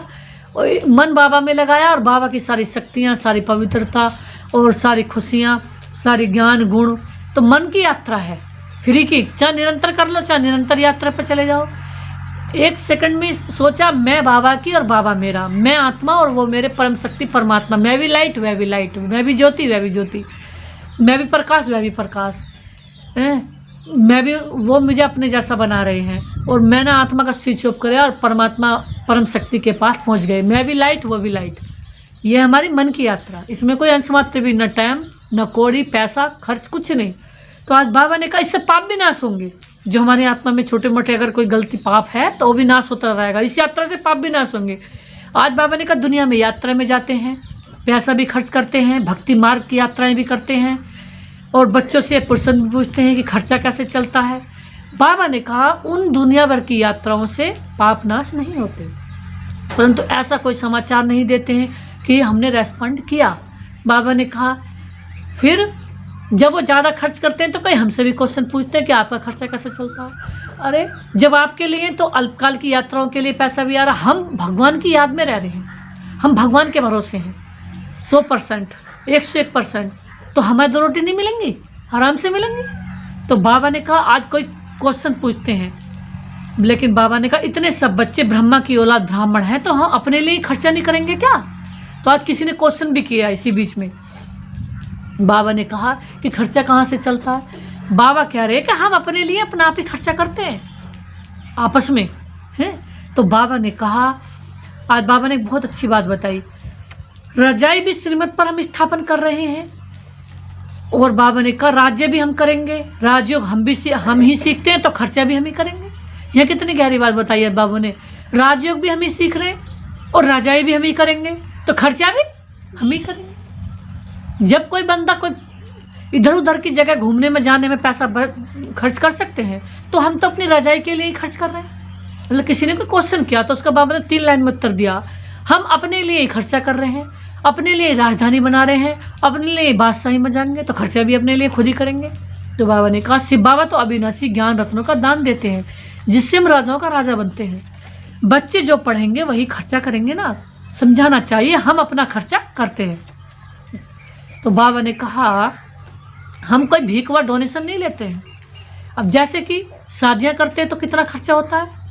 मन बाबा में लगाया और बाबा की सारी शक्तियाँ, सारी पवित्रता और सारी खुशियाँ, सारी ज्ञान गुण, तो मन की यात्रा है फ्री की। चाहे निरंतर कर लो, चाहे निरंतर यात्रा पर चले जाओ। एक सेकंड में सोचा मैं बाबा की और बाबा मेरा, मैं आत्मा और वो मेरे परम शक्ति परमात्मा, मैं भी लाइट वह भी लाइट, मैं भी ज्योति वह भी ज्योति, मैं भी प्रकाश वह भी प्रकाश है, मैं भी, वो मुझे अपने जैसा बना रहे हैं। और मैंने आत्मा का स्विच ऑफ कराया और परमात्मा परम शक्ति के पास पहुंच गए। मैं भी लाइट वो भी लाइट। ये हमारी मन की यात्रा, इसमें कोई अंश मात्र भी, न टाइम न कौड़ी पैसा खर्च, कुछ नहीं। तो आज बाबा ने कहा इससे पाप भी नाश होंगे। जो हमारी आत्मा में छोटे मोटे अगर कोई गलती पाप है तो वो भी नाश होता रहेगा, इस यात्रा से पाप भी नाश होंगे। आज बाबा ने कहा दुनिया में यात्रा में जाते हैं, पैसा भी खर्च करते हैं, भक्ति मार्ग की यात्राएं भी करते हैं, और बच्चों से प्रश्न भी पूछते हैं कि खर्चा कैसे चलता है। बाबा ने कहा उन दुनिया भर की यात्राओं से पाप नाश नहीं होते, परंतु ऐसा कोई समाचार नहीं देते हैं कि हमने रेस्पॉन्ड किया। बाबा ने कहा फिर जब वो ज़्यादा खर्च करते हैं तो कई हमसे भी क्वेश्चन पूछते हैं कि आपका खर्चा कैसे चलता है। अरे जब आपके लिए तो अल्पकाल की यात्राओं के लिए पैसा भी आ रहा, हम भगवान की याद में रह रहे हैं, हम भगवान के भरोसे हैं 100%, 101%, तो हमें 2 रोटी नहीं मिलेंगी, आराम से मिलेंगी। तो बाबा ने कहा आज कोई क्वेश्चन पूछते हैं लेकिन बाबा ने कहा इतने सब बच्चे ब्रह्मा की औलाद ब्राह्मण हैं तो हम अपने लिए खर्चा नहीं करेंगे क्या? तो आज किसी ने क्वेश्चन भी किया इसी बीच में। बाबा ने कहा कि खर्चा कहाँ से चलता है? बाबा कह रहे कि हम अपने लिए अपना आप ही खर्चा करते हैं आपस में, हैं? तो बाबा ने कहा, आज बाबा ने एक बहुत अच्छी बात बताई, रजाई भी श्रीमत पर हम स्थापन कर रहे हैं और बाबा ने कहा राज्य भी हम करेंगे, राजयोग हम ही सीखते हैं तो खर्चा भी हम ही करेंगे। यह कितनी गहरी बात बताई है बाबू ने। राजयोग भी हम ही सीख रहे हैं और रजाई भी हम ही करेंगे तो खर्चा भी हम ही करेंगे। जब कोई बंदा कोई इधर उधर की जगह घूमने में जाने में पैसा खर्च कर सकते हैं तो हम तो अपनी रजाई के लिए ही खर्च कर रहे हैं। मतलब किसी ने कोई क्वेश्चन किया तो उसका बाबा ने 3 लाइन में उत्तर दिया, हम अपने लिए ही खर्चा कर रहे हैं, अपने लिए राजधानी बना रहे हैं, अपने लिए बादशाही में जाएंगे तो खर्चा भी अपने लिए खुद ही करेंगे। तो बाबा ने कहा शिव बाबा तो अविनाशी ज्ञान रत्नों का दान देते हैं जिससे हम राजाओं का राजा बनते हैं। बच्चे जो पढ़ेंगे वही खर्चा करेंगे ना, समझाना चाहिए हम अपना खर्चा करते हैं। तो बाबा ने कहा हम कोई भीख व डोनेशन नहीं लेते हैं। अब जैसे कि शादियां करते हैं तो कितना खर्चा होता है,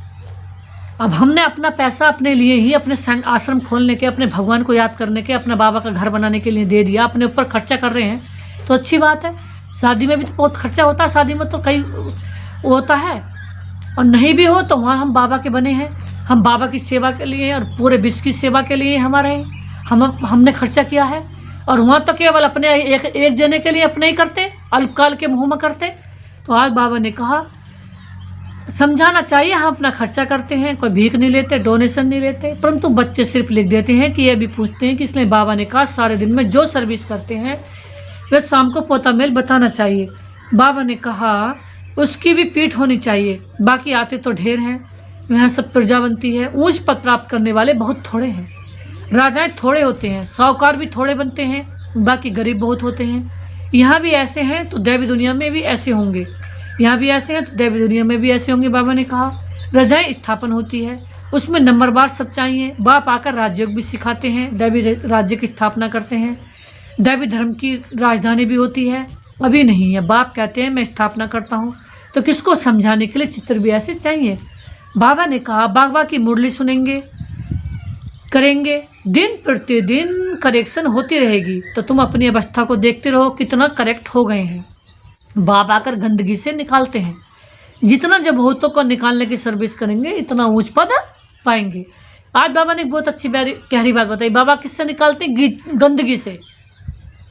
अब हमने अपना पैसा अपने लिए ही अपने आश्रम खोलने के, अपने भगवान को याद करने के, अपने बाबा का घर बनाने के लिए दे दिया, अपने ऊपर खर्चा कर रहे हैं तो अच्छी बात है। शादी में भी तो बहुत खर्चा होता है, शादी में तो कई होता है, और नहीं भी हो तो वहाँ हम बाबा के बने हैं, हम बाबा की सेवा के लिए और पूरे विश्व की सेवा के लिए हमारे हमने खर्चा किया है। और वहाँ तो केवल अपने एक जने के लिए अपने ही करते, अल्पकाल के मुँह में करते। तो आज बाबा ने कहा समझाना चाहिए हम अपना खर्चा करते हैं, कोई भीख नहीं लेते, डोनेशन नहीं लेते। परंतु बच्चे सिर्फ लिख देते हैं कि ये भी पूछते हैं कि इसलिए बाबा ने कहा सारे दिन में जो सर्विस करते हैं वे शाम को पोता मेल बताना चाहिए। बाबा ने कहा उसकी भी पीठ होनी चाहिए, बाकी आते तो ढेर हैं, यहाँ सब प्रजा बनती है। ऊंच पद प्राप्त करने वाले बहुत थोड़े हैं, राजाएं थोड़े होते हैं, साहूकार भी थोड़े बनते हैं, बाकी गरीब बहुत होते हैं। यहाँ भी ऐसे हैं तो दैवी दुनिया में भी ऐसे होंगे, यहाँ भी ऐसे हैं तो दैवी दुनिया में भी ऐसे होंगे। बाबा ने कहा रजाएं स्थापन होती है, उसमें नंबरवार सब चाहिए। बाप आकर राजयोग भी सिखाते हैं, दैवी राज्य की स्थापना करते हैं, दैवी धर्म की राजधानी भी होती है। अभी नहीं है, बाप कहते हैं मैं स्थापना करता हूँ तो किसको समझाने के लिए चित्र भी ऐसे चाहिए। बाबा ने कहा बाबा की मुरली सुनेंगे, करेंगे, दिन प्रतिदिन करेक्शन होती रहेगी तो तुम अपनी अवस्था को देखते रहो कितना करेक्ट हो गए हैं। बाप आकर गंदगी से निकालते हैं, जितना जब भूतों को निकालने की सर्विस करेंगे इतना ऊंच पद पाएंगे। आज बाबा ने बहुत अच्छी गहरी बात बताई। बाबा किससे निकालते हैं? गंदगी से।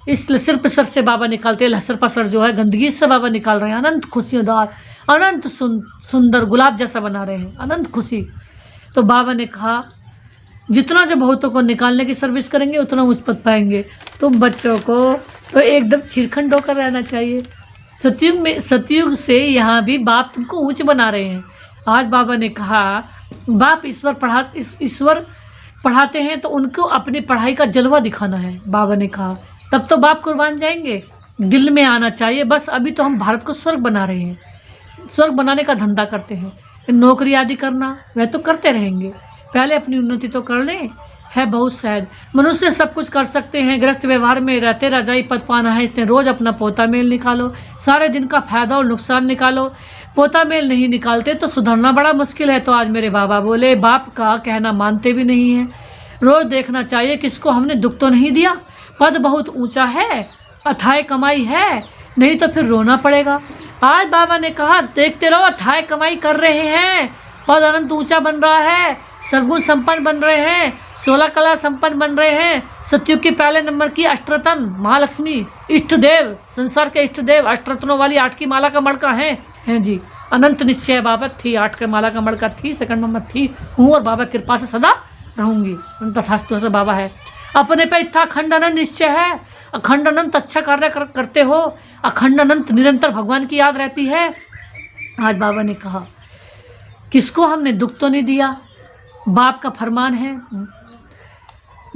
इस लसर पसर से बाबा निकालते हैं, लसर पसर जो है गंदगी से बाबा निकाल रहे हैं। अनंत खुशियोंदार, अनंत सुंदर गुलाब जैसा बना रहे हैं, अनंत खुशी। तो बाबा ने कहा जितना जब भूतों को निकालने की सर्विस करेंगे उतना ऊंच पद पाएंगे। तुम बच्चों को तो एकदम छिरखंड होकर रहना चाहिए। सतयुग से यहाँ भी बाप तुमको ऊंच बना रहे हैं। आज बाबा ने कहा बाप ईश्वर पढ़ाते हैं तो उनको अपनी पढ़ाई का जलवा दिखाना है। बाबा ने कहा तब तो बाप कुर्बान जाएंगे। दिल में आना चाहिए बस अभी तो हम भारत को स्वर्ग बना रहे हैं, स्वर्ग बनाने का धंधा करते हैं। नौकरी आदि करना वह तो करते रहेंगे, पहले अपनी उन्नति तो कर लें। है बहुत सहज, मनुष्य सब कुछ कर सकते हैं, गृहस्थ व्यवहार में रहते रजाई पद पाना है, इसने रोज़ अपना पोता मेल निकालो, सारे दिन का फायदा और नुकसान निकालो। पोता मेल नहीं निकालते तो सुधरना बड़ा मुश्किल है। तो आज मेरे बाबा बोले बाप का कहना मानते भी नहीं हैं। रोज़ देखना चाहिए किसको हमने दुख तो नहीं दिया। पद बहुत ऊंचा है, अथाह कमाई है, नहीं तो फिर रोना पड़ेगा। आज बाबा ने कहा देखते रहो अथाह कमाई कर रहे हैं, पद अनंत ऊंचा बन रहा है, सर्वगुण संपन्न बन रहे हैं, 16 कला संपन्न बन रहे हैं। सतयुग के पहले नंबर की अष्टरत्न महालक्ष्मी इष्ट देव, संसार के इष्ट देव अष्टरत्नों वाली 8 की माला का मड़का हैं जी। अनंत निश्चय बाबा थी, 8 के माला का मड़का थी, सेकंड नंबर थी, हूँ और बाबा कृपा से सदा रहूंगी। तथास्तु से बाबा है। अपने पे इतना अखंड अनंत निश्चय है, अखंड अनंत अच्छा कार्य करते हो, अखंड अनंत निरंतर भगवान की याद रहती है। आज बाबा ने कहा किसको हमने दुख तो नहीं दिया, बाप का फरमान है,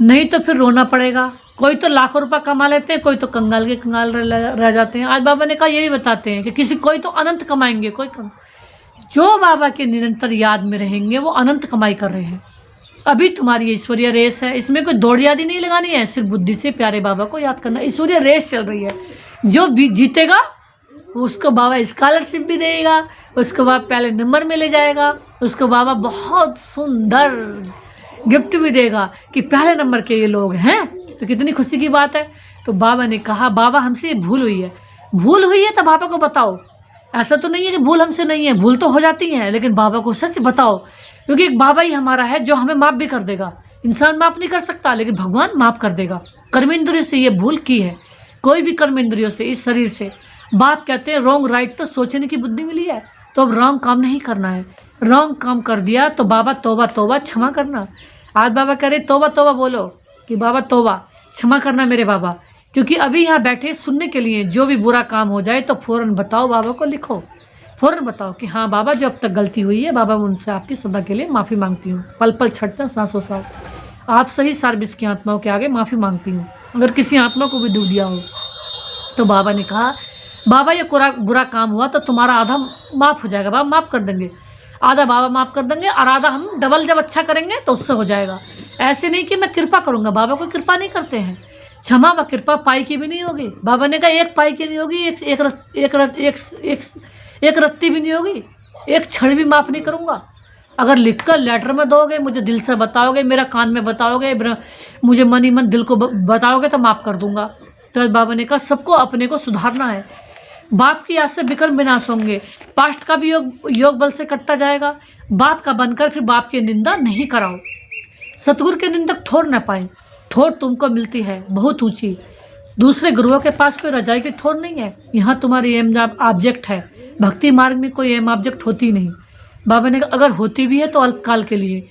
नहीं तो फिर रोना पड़ेगा। कोई तो लाखों रुपए कमा लेते हैं, कोई तो कंगाल के कंगाल रह जाते हैं। आज बाबा ने कहा ये भी बताते हैं कि कोई तो अनंत कमाएंगे, जो बाबा के निरंतर याद में रहेंगे वो अनंत कमाई कर रहे हैं। अभी तुम्हारी ईश्वरीय रेस है, इसमें कोई दौड़ यादी नहीं लगानी है, सिर्फ बुद्धि से प्यारे बाबा को याद करना। ईश्वरीय रेस चल रही है, जो भी जीतेगा उसको बाबा स्कॉलरशिप भी देगा, उसको बाबा पहले नंबर में ले जाएगा, उसको बाबा बहुत सुंदर गिफ्ट भी देगा कि पहले नंबर के ये लोग हैं। तो कितनी खुशी की बात है। तो बाबा ने कहा बाबा हमसे ये भूल हुई है, भूल हुई है तो बाबा को बताओ। ऐसा तो नहीं है कि भूल हमसे नहीं है, भूल तो हो जाती है, लेकिन बाबा को सच बताओ, क्योंकि एक बाबा ही हमारा है जो हमें माफ़ भी कर देगा। इंसान माफ़ नहीं कर सकता, लेकिन भगवान माफ़ कर देगा। कर्मेंद्रियों से ये भूल की है, कोई भी कर्मेंद्रियों से, इस शरीर से। बाप कहते हैं रॉन्ग राइट तो सोचने की बुद्धि मिली है, तो अब रॉन्ग काम नहीं करना है। रॉन्ग काम कर दिया तो बाबा तौबा तौबा क्षमा करना। आज बाबा कह रहे तौबा तौबा बोलो कि बाबा तौबा क्षमा करना मेरे बाबा, क्योंकि अभी यहाँ बैठे सुनने के लिए, जो भी बुरा काम हो जाए तो फ़ौरन बताओ, बाबा को लिखो, फ़ौरन बताओ कि हाँ बाबा जो अब तक गलती हुई है बाबा मैं उनसे आपकी सदा के लिए माफ़ी मांगती हूँ। पल पल छटता सांसों साथ आप सही सर्विस की आत्माओं के आगे माफ़ी मांगती हूँ। अगर किसी आत्मा को भी दुख दिया हो तो बाबा ने कहा बाबा ये बुरा काम हुआ तो तुम्हारा आधा माफ़ हो जाएगा, बाबा माफ़ कर देंगे, आधा बाबा माफ़ कर देंगे और आधा हम डबल जब अच्छा करेंगे तो उससे हो जाएगा। ऐसे नहीं कि मैं कृपा करूँगा, बाबा को कृपा नहीं करते हैं। क्षमा व कृपा पाई की भी नहीं होगी। बाबा ने कहा एक पाई की नहीं होगी, एक रत्ती भी नहीं होगी, एक क्षण भी माफ़ नहीं करूँगा। अगर लिखकर लेटर में दोगे, मुझे दिल से बताओगे, मेरा कान में बताओगे, मुझे मन ही मन दिल को बताओगे तो माफ़ कर दूंगा। तो बाबा ने कहा सबको अपने को सुधारना है। बाप की याद से विकर्म विनाश होंगे, पास्ट का भी योग बल से कटता जाएगा। बाप का बनकर फिर बाप की निंदा नहीं कराओ। सतगुरु के निंदक ठोर न पाए, ठोर तुमको मिलती है बहुत ऊंची। दूसरे गुरुओं के पास कोई रजाई की ठोर नहीं है, यहाँ तुम्हारी एम ऑब्जेक्ट है। भक्ति मार्ग में कोई एम ऑब्जेक्ट होती नहीं। बाबा ने कहा अगर होती भी है तो अल्पकाल के लिए।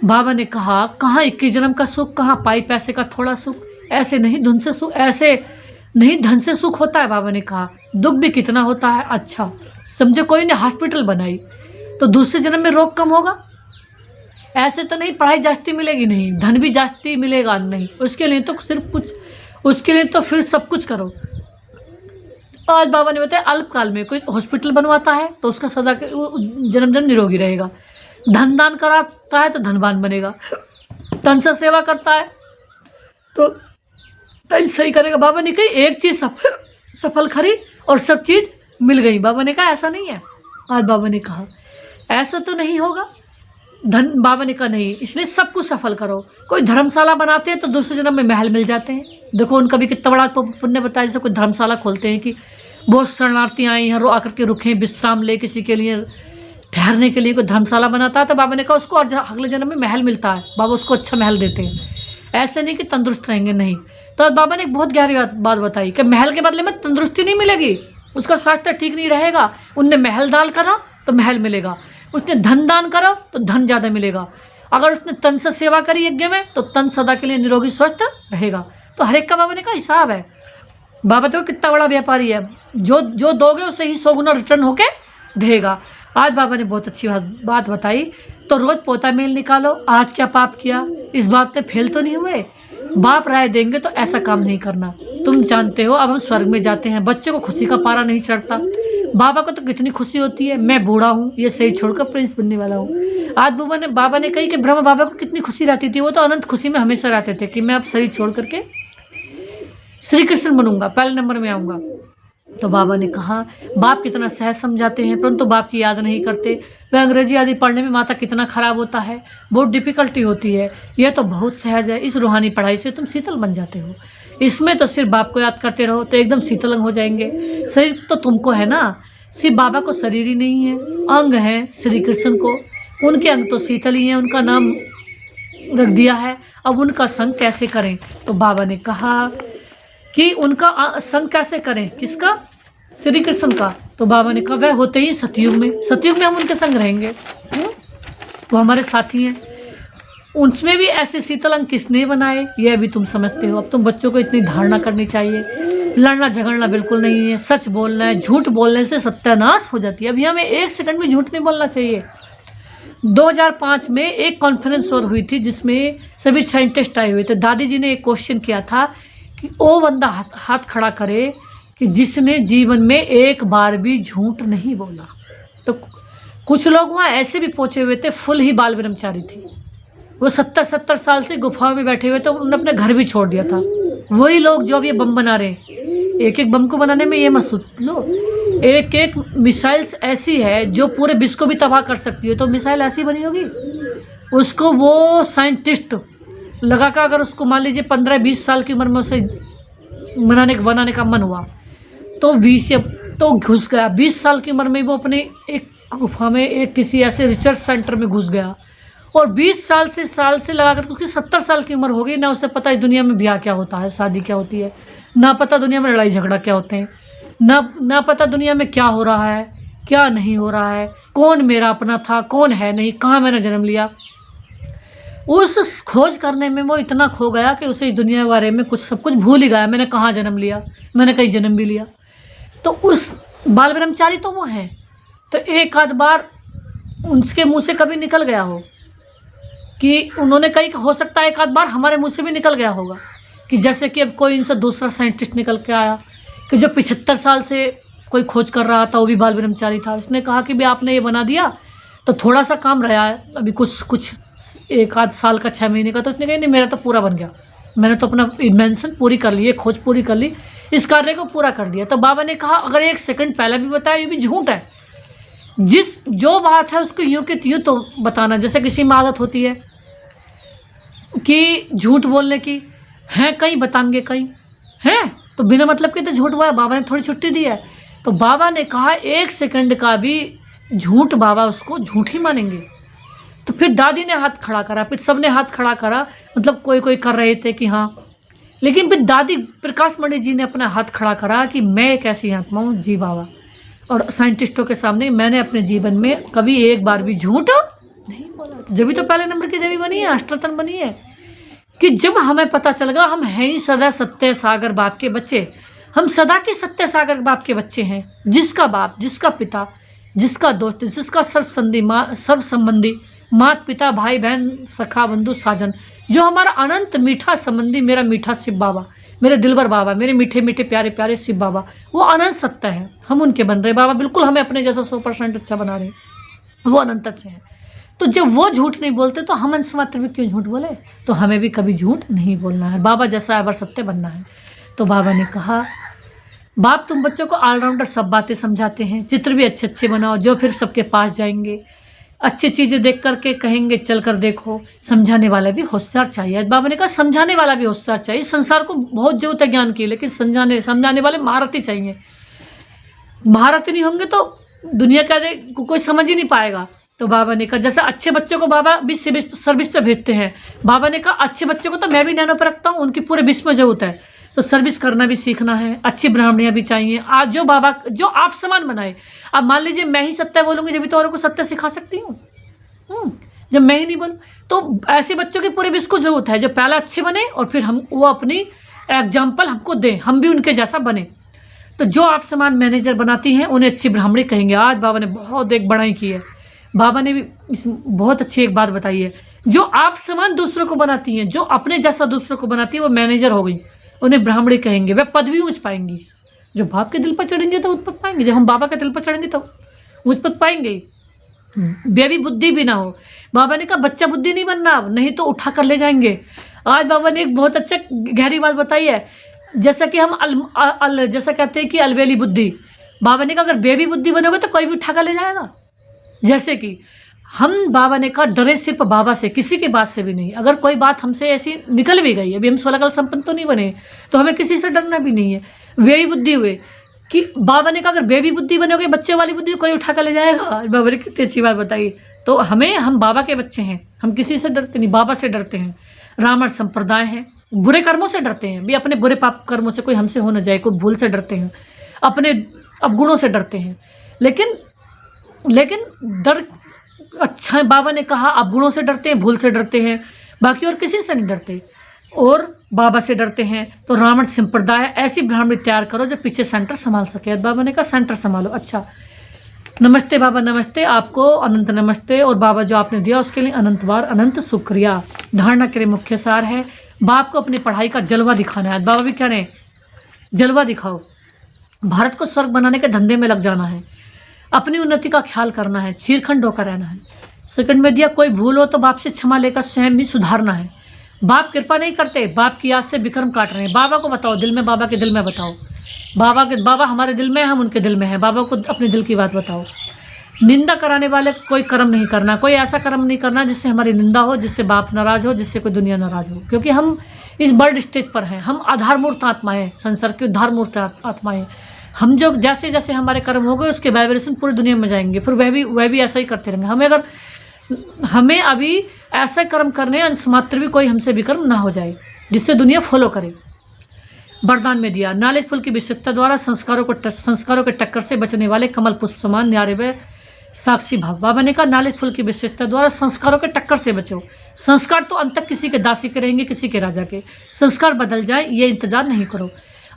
बाबा ने कहा कहाँ 21 जन्म का सुख, कहाँ पाई पैसे का थोड़ा सुख। ऐसे नहीं धन से सुख, ऐसे नहीं धन से सुख होता है। बाबा ने कहा दुख भी कितना होता है। अच्छा समझो कोई ने हॉस्पिटल बनाई तो दूसरे जन्म में रोग कम होगा? ऐसे तो नहीं, पढ़ाई जास्ती मिलेगी नहीं, धन भी जास्ती मिलेगा नहीं। उसके लिए तो सिर्फ कुछ, उसके लिए तो फिर सब कुछ करो। आज बाबा ने बताया अल्पकाल में कोई हॉस्पिटल बनवाता है तो उसका सदा जन्म जन्म निरोगी रहेगा। धन दान कराता है तो धनवान बनेगा। तन से सेवा करता है तो तन सही करेगा। बाबा ने कही एक चीज़ सफल खरी और सब चीज़ मिल गई। बाबा ने कहा ऐसा नहीं है। आज बाबा ने कहा ऐसा तो नहीं होगा। धन बाबा ने कहा नहीं, इसलिए सब कुछ सफल करो। कोई धर्मशाला बनाते हैं तो दूसरे जन्म में महल मिल जाते हैं। देखो उनका भी कितना बड़ा पुण्य बताया। जैसे कोई धर्मशाला खोलते हैं कि बहुत शरणार्थी आए यहाँ आकर के रुके, विश्राम ले, किसी के लिए ठहरने के लिए कोई धर्मशाला बनाता है तो बाबा ने कहा उसको और अगले जन्म में महल मिलता है, बाबा उसको अच्छा महल देते हैं। ऐसे नहीं कि तंदुरुस्त रहेंगे, नहीं। तो बाबा ने एक बहुत गहरी बात बताई कि महल के बदले में तंदुरुस्ती नहीं मिलेगी, उसका स्वास्थ्य ठीक नहीं रहेगा। उनने महल दान करा तो महल मिलेगा, उसने धन दान करा तो धन ज़्यादा मिलेगा। अगर उसने तन से सेवा करी यज्ञ में तो तन सदा के लिए निरोगी स्वस्थ रहेगा। तो हर एक का बाबा ने कहा हिसाब है। बाबा तो कितना बड़ा व्यापारी है, जो दोगे उसे ही 100 गुना रिटर्न होके देगा। आज बाबा ने बहुत अच्छी बात बताई। तो रोज़ पोता मेल निकालो, आज क्या पाप किया, इस बात में फेल तो नहीं हुए। बाप राय देंगे तो ऐसा काम नहीं करना। तुम जानते हो अब हम स्वर्ग में जाते हैं, बच्चों को खुशी का पारा नहीं चढ़ता। बाबा को तो कितनी खुशी होती है, मैं बूढ़ा हूँ, ये सही छोड़कर प्रिंस बनने वाला हूँ। आज बाबा ने कही कि ब्रह्म बाबा को कितनी खुशी रहती थी, वो तो अनंत खुशी में हमेशा रहते थे कि मैं अब शरीर छोड़ करके श्री कृष्ण बनूंगा, पहले नंबर में आऊँगा। तो बाबा ने कहा बाप कितना सहज समझाते हैं परंतु बाप की याद नहीं करते। वह अंग्रेजी आदि पढ़ने में माता कितना खराब होता है, बहुत डिफ़िकल्टी होती है। यह तो बहुत सहज है, इस रूहानी पढ़ाई से तुम शीतल बन जाते हो। इसमें तो सिर्फ बाप को याद करते रहो तो एकदम शीतलंग हो जाएंगे। शरीर तो तुमको है ना, सिर्फ बाबा को शरीर ही नहीं है, अंग है श्री कृष्ण को। उनके अंग तो शीतल ही हैं, उनका नाम रख दिया है। अब उनका संग कैसे करें? तो बाबा ने कहा कि उनका संग कैसे करें, किसका? श्री कृष्ण का। तो बाबा ने कहा वह होते ही सतयुग में, सतयुग में हम उनके संग रहेंगे, वो हमारे साथी हैं। उसमें भी ऐसे शीतल अंग किसने बनाए यह भी तुम समझते हो। अब तुम बच्चों को इतनी धारणा करनी चाहिए। लड़ना झगड़ना बिल्कुल नहीं है, सच बोलना है। झूठ बोलने से सत्यानाश हो जाती है। अभी हमें 1 सेकंड भी झूठ नहीं बोलना चाहिए। 2005 में एक कॉन्फ्रेंस और हुई थी जिसमें सभी साइंटिस्ट आए हुए थे। दादी जी ने एक क्वेश्चन किया था कि वो बंदा हाथ खड़ा करे कि जिसने जीवन में एक बार भी झूठ नहीं बोला। तो कुछ लोग वहाँ ऐसे भी पहुँचे हुए थे, फुल ही बाल ब्रह्मचारी थे। वो 70 साल से गुफाओं में बैठे हुए थे, उन्होंने अपने घर भी छोड़ दिया था। वही लोग जो अब ये बम बना रहे हैं, एक एक बम को बनाने में ये मत सोच लो, एक एक मिसाइल्स ऐसी है जो पूरे विश्व को भी तबाह कर सकती है। तो मिसाइल ऐसी बनी होगी, उसको वो साइंटिस्ट लगा कर, अगर उसको मान लीजिए 15-20 साल की उम्र में उसे बनाने का मन हुआ, तो 20 तो घुस गया। 20 साल की उम्र में वो अपने एक गुफा में, एक किसी ऐसे रिसर्च सेंटर में घुस गया, और 20 साल से लगा कर उसकी 70 साल की उम्र हो गई। ना उसे पता इस दुनिया में ब्याह क्या होता है, शादी क्या होती है, ना पता दुनिया में लड़ाई झगड़ा क्या होते हैं, ना पता दुनिया में क्या हो रहा है, क्या नहीं हो रहा है, कौन मेरा अपना था, कौन है नहीं, कहाँ मैंने जन्म लिया। उस खोज करने में वो इतना खो गया कि उसे इस दुनिया के बारे में सब कुछ भूल ही गया। मैंने कहाँ जन्म लिया, मैंने कहीं जन्म भी लिया। तो उस बाल ब्रह्मचारी तो वो हैं। तो एक आध बार उनके मुंह से कभी निकल गया हो कि उन्होंने कहीं, हो सकता है एक आध बार हमारे मुंह से भी निकल गया होगा कि जैसे कि अब कोई इनसे दूसरा साइंटिस्ट निकल के आया कि जो 75 साल से कोई खोज कर रहा था, वो भी बाल ब्रह्मचारी था। उसने कहा कि भाई आपने ये बना दिया तो थोड़ा सा काम रहा है अभी, कुछ एक आध साल का, 6 महीने का। तो उसने कहा नहीं, मेरा तो पूरा बन गया, मैंने तो अपना इन्वेंशन पूरी कर ली, खोज पूरी कर ली, इस कार्य को पूरा कर दिया। तो बाबा ने कहा अगर 1 सेकंड पहले भी बताया ये भी झूठ है। जो बात है उसको यूँ की त्यों तो बताना। जैसे किसी में आदत होती है कि झूठ बोलने की, हैं कहीं बताएंगे कहीं, हैं तो बिना मतलब के तो झूठ बोला। बाबा ने थोड़ी छुट्टी दी है। तो बाबा ने कहा 1 सेकंड का भी झूठ बाबा उसको झूठ ही मानेंगे। तो फिर दादी ने हाथ खड़ा करा, फिर सबने हाथ खड़ा करा, मतलब कोई कर रहे थे कि हाँ, लेकिन फिर दादी प्रकाश मणि जी ने अपना हाथ खड़ा करा कि मैं एक ऐसी आत्मा हूँ जी बाबा, और साइंटिस्टों के सामने मैंने अपने जीवन में कभी एक बार भी झूठ नहीं बोला। तो जब भी तो पहले नंबर की देवी बनी है, अष्टरत्न बनी है, कि जब हमें पता चल गया हम हैं ही सदा सत्य सागर बाप के बच्चे, हम सदा के सत्य सागर बाप के बच्चे हैं, जिसका बाप, जिसका पिता, जिसका दोस्त, जिसका सर्व संबंधी, माता पिता, भाई बहन, सखा बंधु साजन, जो हमारा अनंत मीठा संबंधी, मेरा मीठा शिव बाबा, मेरे दिलबर बाबा, मेरे मीठे मीठे प्यारे प्यारे शिव बाबा, वो अनंत सत्य हैं। हम उनके बन रहे बाबा, बिल्कुल हमें अपने जैसा 100% अच्छा बना रहे, वो अनंत अच्छे हैं। तो जब वो झूठ नहीं बोलते तो हम अंश मात्र भी क्यों झूठ बोले। तो हमें भी कभी झूठ नहीं बोलना है, बाबा जैसा अवर सत्य बनना है। तो बाबा ने कहा बाप तुम बच्चों को ऑलराउंडर सब बातें समझाते हैं, चित्र भी अच्छे अच्छे बनाओ जो फिर सबके पास जाएंगे, अच्छी चीज़ें देख करके कहेंगे चल कर देखो। समझाने वाला भी होशियार चाहिए। बाबा ने कहा समझाने वाला भी होशियार चाहिए। संसार को बहुत जरूरत है ज्ञान की, लेकिन समझाने वाले महारथी चाहिए। महारथी नहीं होंगे तो दुनिया का कोई समझ ही नहीं पाएगा। तो बाबा ने कहा जैसे अच्छे बच्चों को बाबा भी सर्विस पे भेजते हैं, बाबा ने कहा अच्छे बच्चों को तो मैं भी नैनो पर रखता हूँ, उनकी पूरे विश्व में जरूरत है, तो सर्विस करना भी सीखना है। अच्छी ब्राह्मणियाँ भी चाहिए। आज जो बाबा जो आप समान बनाए, अब मान लीजिए मैं ही सत्य बोलूँगी जब तो औरों को सत्य सिखा सकती हूँ। जब मैं ही नहीं बोलूँ तो ऐसे बच्चों की पूरे विश्व को जरूरत है जो पहले अच्छे बने और फिर हम वो अपनी एग्जाम्पल हमको दें, हम भी उनके जैसा बने। तो जो आप समान मैनेजर बनाती हैं उन्हें अच्छी ब्राह्मणी कहेंगे। आज बाबा ने बहुत एक बड़ाई की है। बाबा ने भी बहुत अच्छी एक बात बताई है, जो आप समान दूसरों को बनाती हैं, जो अपने जैसा दूसरों को बनाती है वो मैनेजर हो गई, उन्हें ब्राह्मणी कहेंगे। वे पद भी ऊँच पाएंगी। जो बाप के दिल पर चढ़ेंगे तो ऊँच पद पाएंगे, जब हम बाबा के दिल पर चढ़ेंगे तो ऊँच पद पाएंगे। बेबी बुद्धि भी ना हो। बाबा ने कहा बच्चा बुद्धि नहीं बनना, नहीं तो उठा कर ले जाएंगे। आज बाबा ने एक बहुत अच्छा गहरी बात बताई है, जैसा कि हम जैसा कहते हैं कि अलबेली बुद्धि। बाबा ने कहा अगर बेबी बुद्धि बनोगे तो कोई भी उठा कर ले जाएगा। जैसे कि हम, बाबा ने कहा डरे सिर्फ बाबा से, किसी की बात से भी नहीं। अगर कोई बात हमसे ऐसी निकल भी गई, अभी हम 16 काल संपन्न तो नहीं बने, तो हमें किसी से डरना भी नहीं है। बेबी बुद्धि हुए कि बाबा ने कहा अगर बेबी बुद्धि बनोगे, बच्चे वाली बुद्धि कोई उठा कर ले जाएगा। बाबा ने कितनी अच्छी बात बताई। तो हम बाबा के बच्चे हैं, हम किसी से डरते नहीं, बाबा से डरते हैं। रावण संप्रदाय है, बुरे कर्मों से डरते हैं भी, अपने बुरे पाप कर्मों से कोई हमसे हो न जाए, कोई भूल से डरते हैं, अपने अवगुणों से डरते हैं। लेकिन डर अच्छा है। बाबा ने कहा अवगुणों से डरते हैं, भूल से डरते हैं, बाकी और किसी से नहीं डरते, और बाबा से डरते हैं। तो रावण संप्रदाय ऐसी ब्राह्मणी तैयार करो जो पीछे सेंटर संभाल सके। बाबा ने कहा सेंटर संभालो। अच्छा नमस्ते बाबा, नमस्ते, आपको अनंत नमस्ते, और बाबा जो आपने दिया उसके लिए अनंत बार अनंत शुक्रिया। धारणा के लिए मुख्य सार है बाप को अपनी पढ़ाई का जलवा दिखाना है। बाबा भी कह रहे हैं जलवा दिखाओ, भारत को स्वर्ग बनाने के धंधे में लग जाना है, अपनी उन्नति का ख्याल करना है, चीरखंड होकर रहना है। सेकंड में दिया कोई भूल हो तो बाप से क्षमा लेकर स्वयं भी सुधारना है। बाप कृपा नहीं करते, बाप की याद से विक्रम काट रहे हैं। बाबा को बताओ, दिल में बाबा के दिल में बताओ बाबा हमारे दिल में है, हम उनके दिल में हैं। बाबा को अपने दिल की बात बताओ। निंदा कराने वाले कोई कर्म नहीं करना, कोई ऐसा कर्म नहीं करना जिससे हमारी निंदा हो, जिससे बाप नाराज हो, जिससे कोई दुनिया नाराज हो। क्योंकि हम इस वर्ल्ड स्टेज पर हैं, हम आधारमूर्त आत्मा है, संसार की उद्धारमूर्त आत्मा है। हम जो जैसे जैसे हमारे कर्म हो गए उसके वाइब्रेशन पूरी दुनिया में जाएंगे, फिर वह भी ऐसा ही करते रहेंगे। हमें अभी ऐसा कर्म करने अंश मात्र भी कोई हमसे विकर्म ना हो जाए जिससे दुनिया फॉलो करे। वरदान में दिया, नालिश फूल की विशेषता द्वारा संस्कारों के टक्कर से बचने वाले कमल पुष्प समान न्यारे व साक्षी भाव। बाबा ने कहा नालिश फूल की विशेषता द्वारा संस्कारों के टक्कर से बचो। संस्कार तो अंत तक किसी के दासी के रहेंगे, किसी के राजा के। संस्कार बदल जाए ये इंतजार नहीं करो।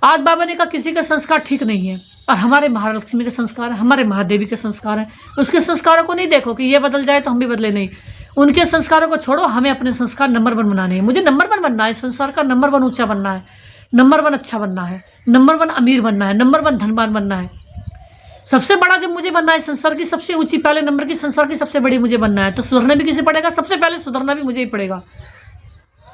आज बाबा ने कहा किसी का संस्कार ठीक नहीं है, और हमारे महालक्ष्मी के संस्कार है, हमारे महादेवी के संस्कार हैं, उसके संस्कारों को नहीं देखो कि ये बदल जाए तो हम भी बदले, नहीं। उनके संस्कारों को छोड़ो, हमें अपने संस्कार नंबर 1 बनाने हैं। मुझे नंबर 1 बनना है, संसार का नंबर 1 ऊंचा बनना है, नंबर 1 अच्छा बनना है, नंबर 1 अमीर बनना है, नंबर 1 धनवान बनना है। सबसे बड़ा जब मुझे बनना है, संसार की सबसे ऊंची पहले नंबर की, संसार की सबसे बड़ी मुझे बनना है, तो सुधरना भी किसे पड़ेगा? सबसे पहले सुधरना भी मुझे ही पड़ेगा।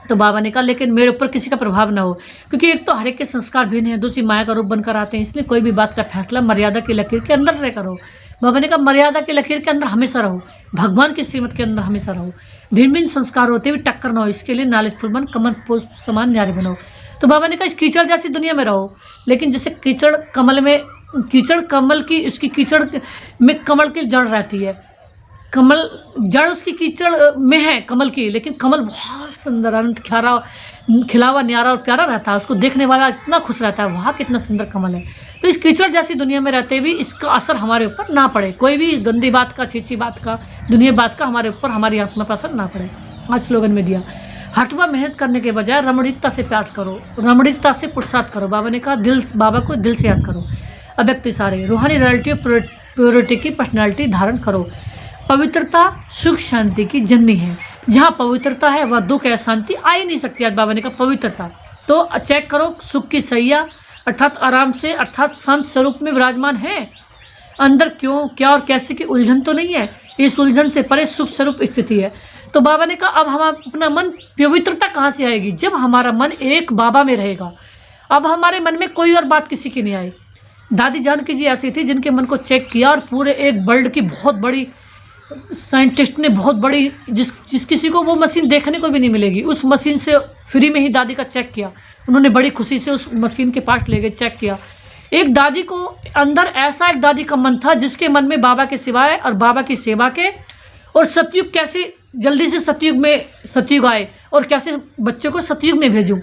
तो बाबा ने कहा लेकिन मेरे ऊपर किसी का प्रभाव ना हो, क्योंकि एक तो हर एक के संस्कार भिन्न है, दूसरी माया का रूप बनकर आते हैं। इसलिए कोई भी बात का फैसला मर्यादा की लकीर के अंदर रह करो। बाबा ने कहा मर्यादा की लकीर के अंदर हमेशा रहो, भगवान की श्रीमत के अंदर हमेशा रहो। भिन्न भिन्न संस्कार होते हुए टक्कर ना हो, इसके लिए नालिश फूल बन कमल पुष्प समान न्यारे बनो। तो बाबा ने कहा इस कीचड़ जैसी दुनिया में रहो, लेकिन जैसे कीचड़ कमल की, उसकी कीचड़ में कमल की जड़ रहती है, कमल जड़ उसकी कीचड़ में है कमल की, लेकिन कमल बहुत सुंदर अनंत खिलावा न्यारा और प्यारा रहता है, उसको देखने वाला इतना खुश रहता है, वहाँ कितना सुंदर कमल है। तो इस कीचड़ जैसी दुनिया में रहते भी इसका असर हमारे ऊपर ना पड़े, कोई भी गंदी बात का, छीछी बात का, दुनिया बात का हमारे ऊपर, हमारी आत्मा पर असर ना पड़े। आज स्लोगन में दिया, हटवा मेहनत करने के बजाय रमणीकता से प्यार करो, रमणीकता से पुरुषार्थ करो। बाबा ने कहा बाबा को दिल से याद करो। अव्यक्त सारे रूहानी रॉयल्टी और प्योरिटी की पर्सनैलिटी धारण करो। पवित्रता सुख शांति की जननी है, जहाँ पवित्रता है वह दुख है, शांति आ ही नहीं सकती। आज बाबा ने कहा पवित्रता, तो चेक करो सुख की सैया अर्थात आराम से, अर्थात शांत स्वरूप में विराजमान है। अंदर क्यों, क्या और कैसे की उलझन तो नहीं है, इस उलझन से परे सुख स्वरूप स्थिति है। तो बाबा ने कहा अब हम अपना मन, पवित्रता कहाँ से आएगी? जब हमारा मन एक बाबा में रहेगा। अब हमारे मन में कोई और बात किसी की नहीं आई। दादी जानकी जी ऐसी थी जिनके मन को चेक किया और पूरे एक वर्ल्ड की बहुत बड़ी साइंटिस्ट ने, बहुत बड़ी जिस किसी को वो मशीन देखने को भी नहीं मिलेगी, उस मशीन से फ्री में ही दादी का चेक किया। उन्होंने बड़ी खुशी से उस मशीन के पास ले गए, चेक किया। एक दादी को अंदर ऐसा एक दादी का मन था जिसके मन में बाबा के सिवाय और बाबा की सेवा के, और सतयुग कैसे जल्दी से सतयुग आए और कैसे बच्चों को सतयुग में भेजूं।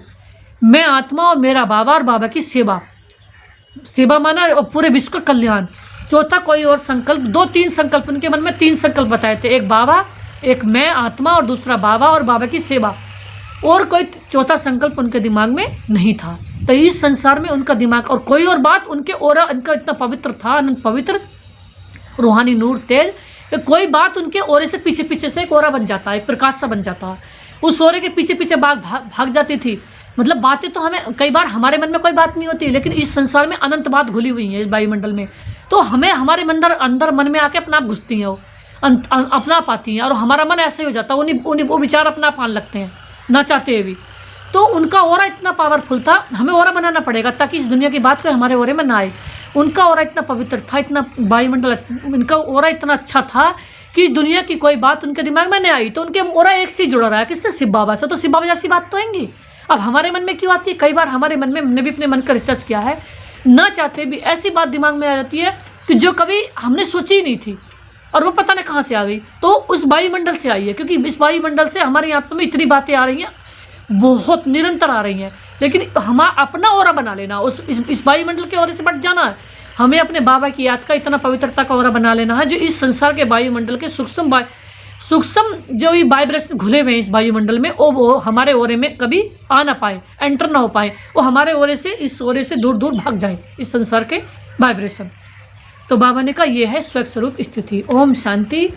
मैं आत्मा और मेरा बाबा और बाबा की सेवा माना और पूरे विश्व का कल्याण। चौथा कोई और संकल्प, 2-3 संकल्प उनके मन में, 3 संकल्प बताए थे, एक बाबा, एक मैं आत्मा और दूसरा बाबा और बाबा की सेवा। और कोई चौथा संकल्प उनके दिमाग में नहीं था। तो इस संसार में उनका दिमाग और कोई और बात, उनके ओरा उनका इतना पवित्र था, अनंत पवित्र रूहानी नूर तेज, कोई बात उनके ओरे से पीछे से एक ओरा बन जाता है, एक प्रकाश सा बन जाता है। उस ओरे के पीछे भाग जाती थी। मतलब बातें तो हमें कई बार हमारे मन में कोई बात नहीं होती, लेकिन इस संसार में अनंत बात घुली हुई है इस वायुमंडल में, तो हमें हमारे अंदर मन में आके अपना आप घुसती हैं, वो अपना पाती हैं, और हमारा मन ऐसे हो जाता है, वो विचार अपना पान लगते हैं ना चाहते हुए भी। तो उनका ओरा इतना पावरफुल था, हमें ओरा बनाना पड़ेगा ताकि इस दुनिया की बात कोई हमारे ओरे में ना आए। उनका ओरा इतना पवित्र था, इतना वायुमंडल, उनका ओरा इतना अच्छा था कि इस दुनिया की कोई बात उनके दिमाग में नहीं आई। तो उनके ओरा एक से जुड़ा रहा है, किससे? शिव बाबा से। तो शिव बाबा जैसी बात तो आएंगी। अब हमारे मन में क्यों आती है? कई बार हमारे मन में, हमने भी अपने मन का रिसर्च किया है, ना चाहते भी ऐसी बात दिमाग में आ जाती है कि जो कभी हमने सोची ही नहीं थी, और वो पता नहीं कहाँ से आ गई। तो उस वायुमंडल से आई है, क्योंकि इस वायुमंडल से हमारे आत्मा में इतनी बातें आ रही हैं, बहुत निरंतर आ रही हैं। लेकिन हम अपना ओरा बना लेना, इस वायुमंडल के ओरे से बच जाना है। हमें अपने बाबा की याद का इतना पवित्रता का ओरा बना लेना है, जो इस संसार के वायुमंडल के सूक्ष्म जो ये वाइब्रेशन घुले हुए हैं इस वायुमंडल में, वो हमारे ओरे में कभी आ ना पाए, एंटर ना हो पाए, वो हमारे ओरे से, इस ओरे से दूर दूर भाग जाए इस संसार के वाइब्रेशन। तो बाबा ने कहा यह है स्वयं स्वरूप स्थिति। ओम शांति।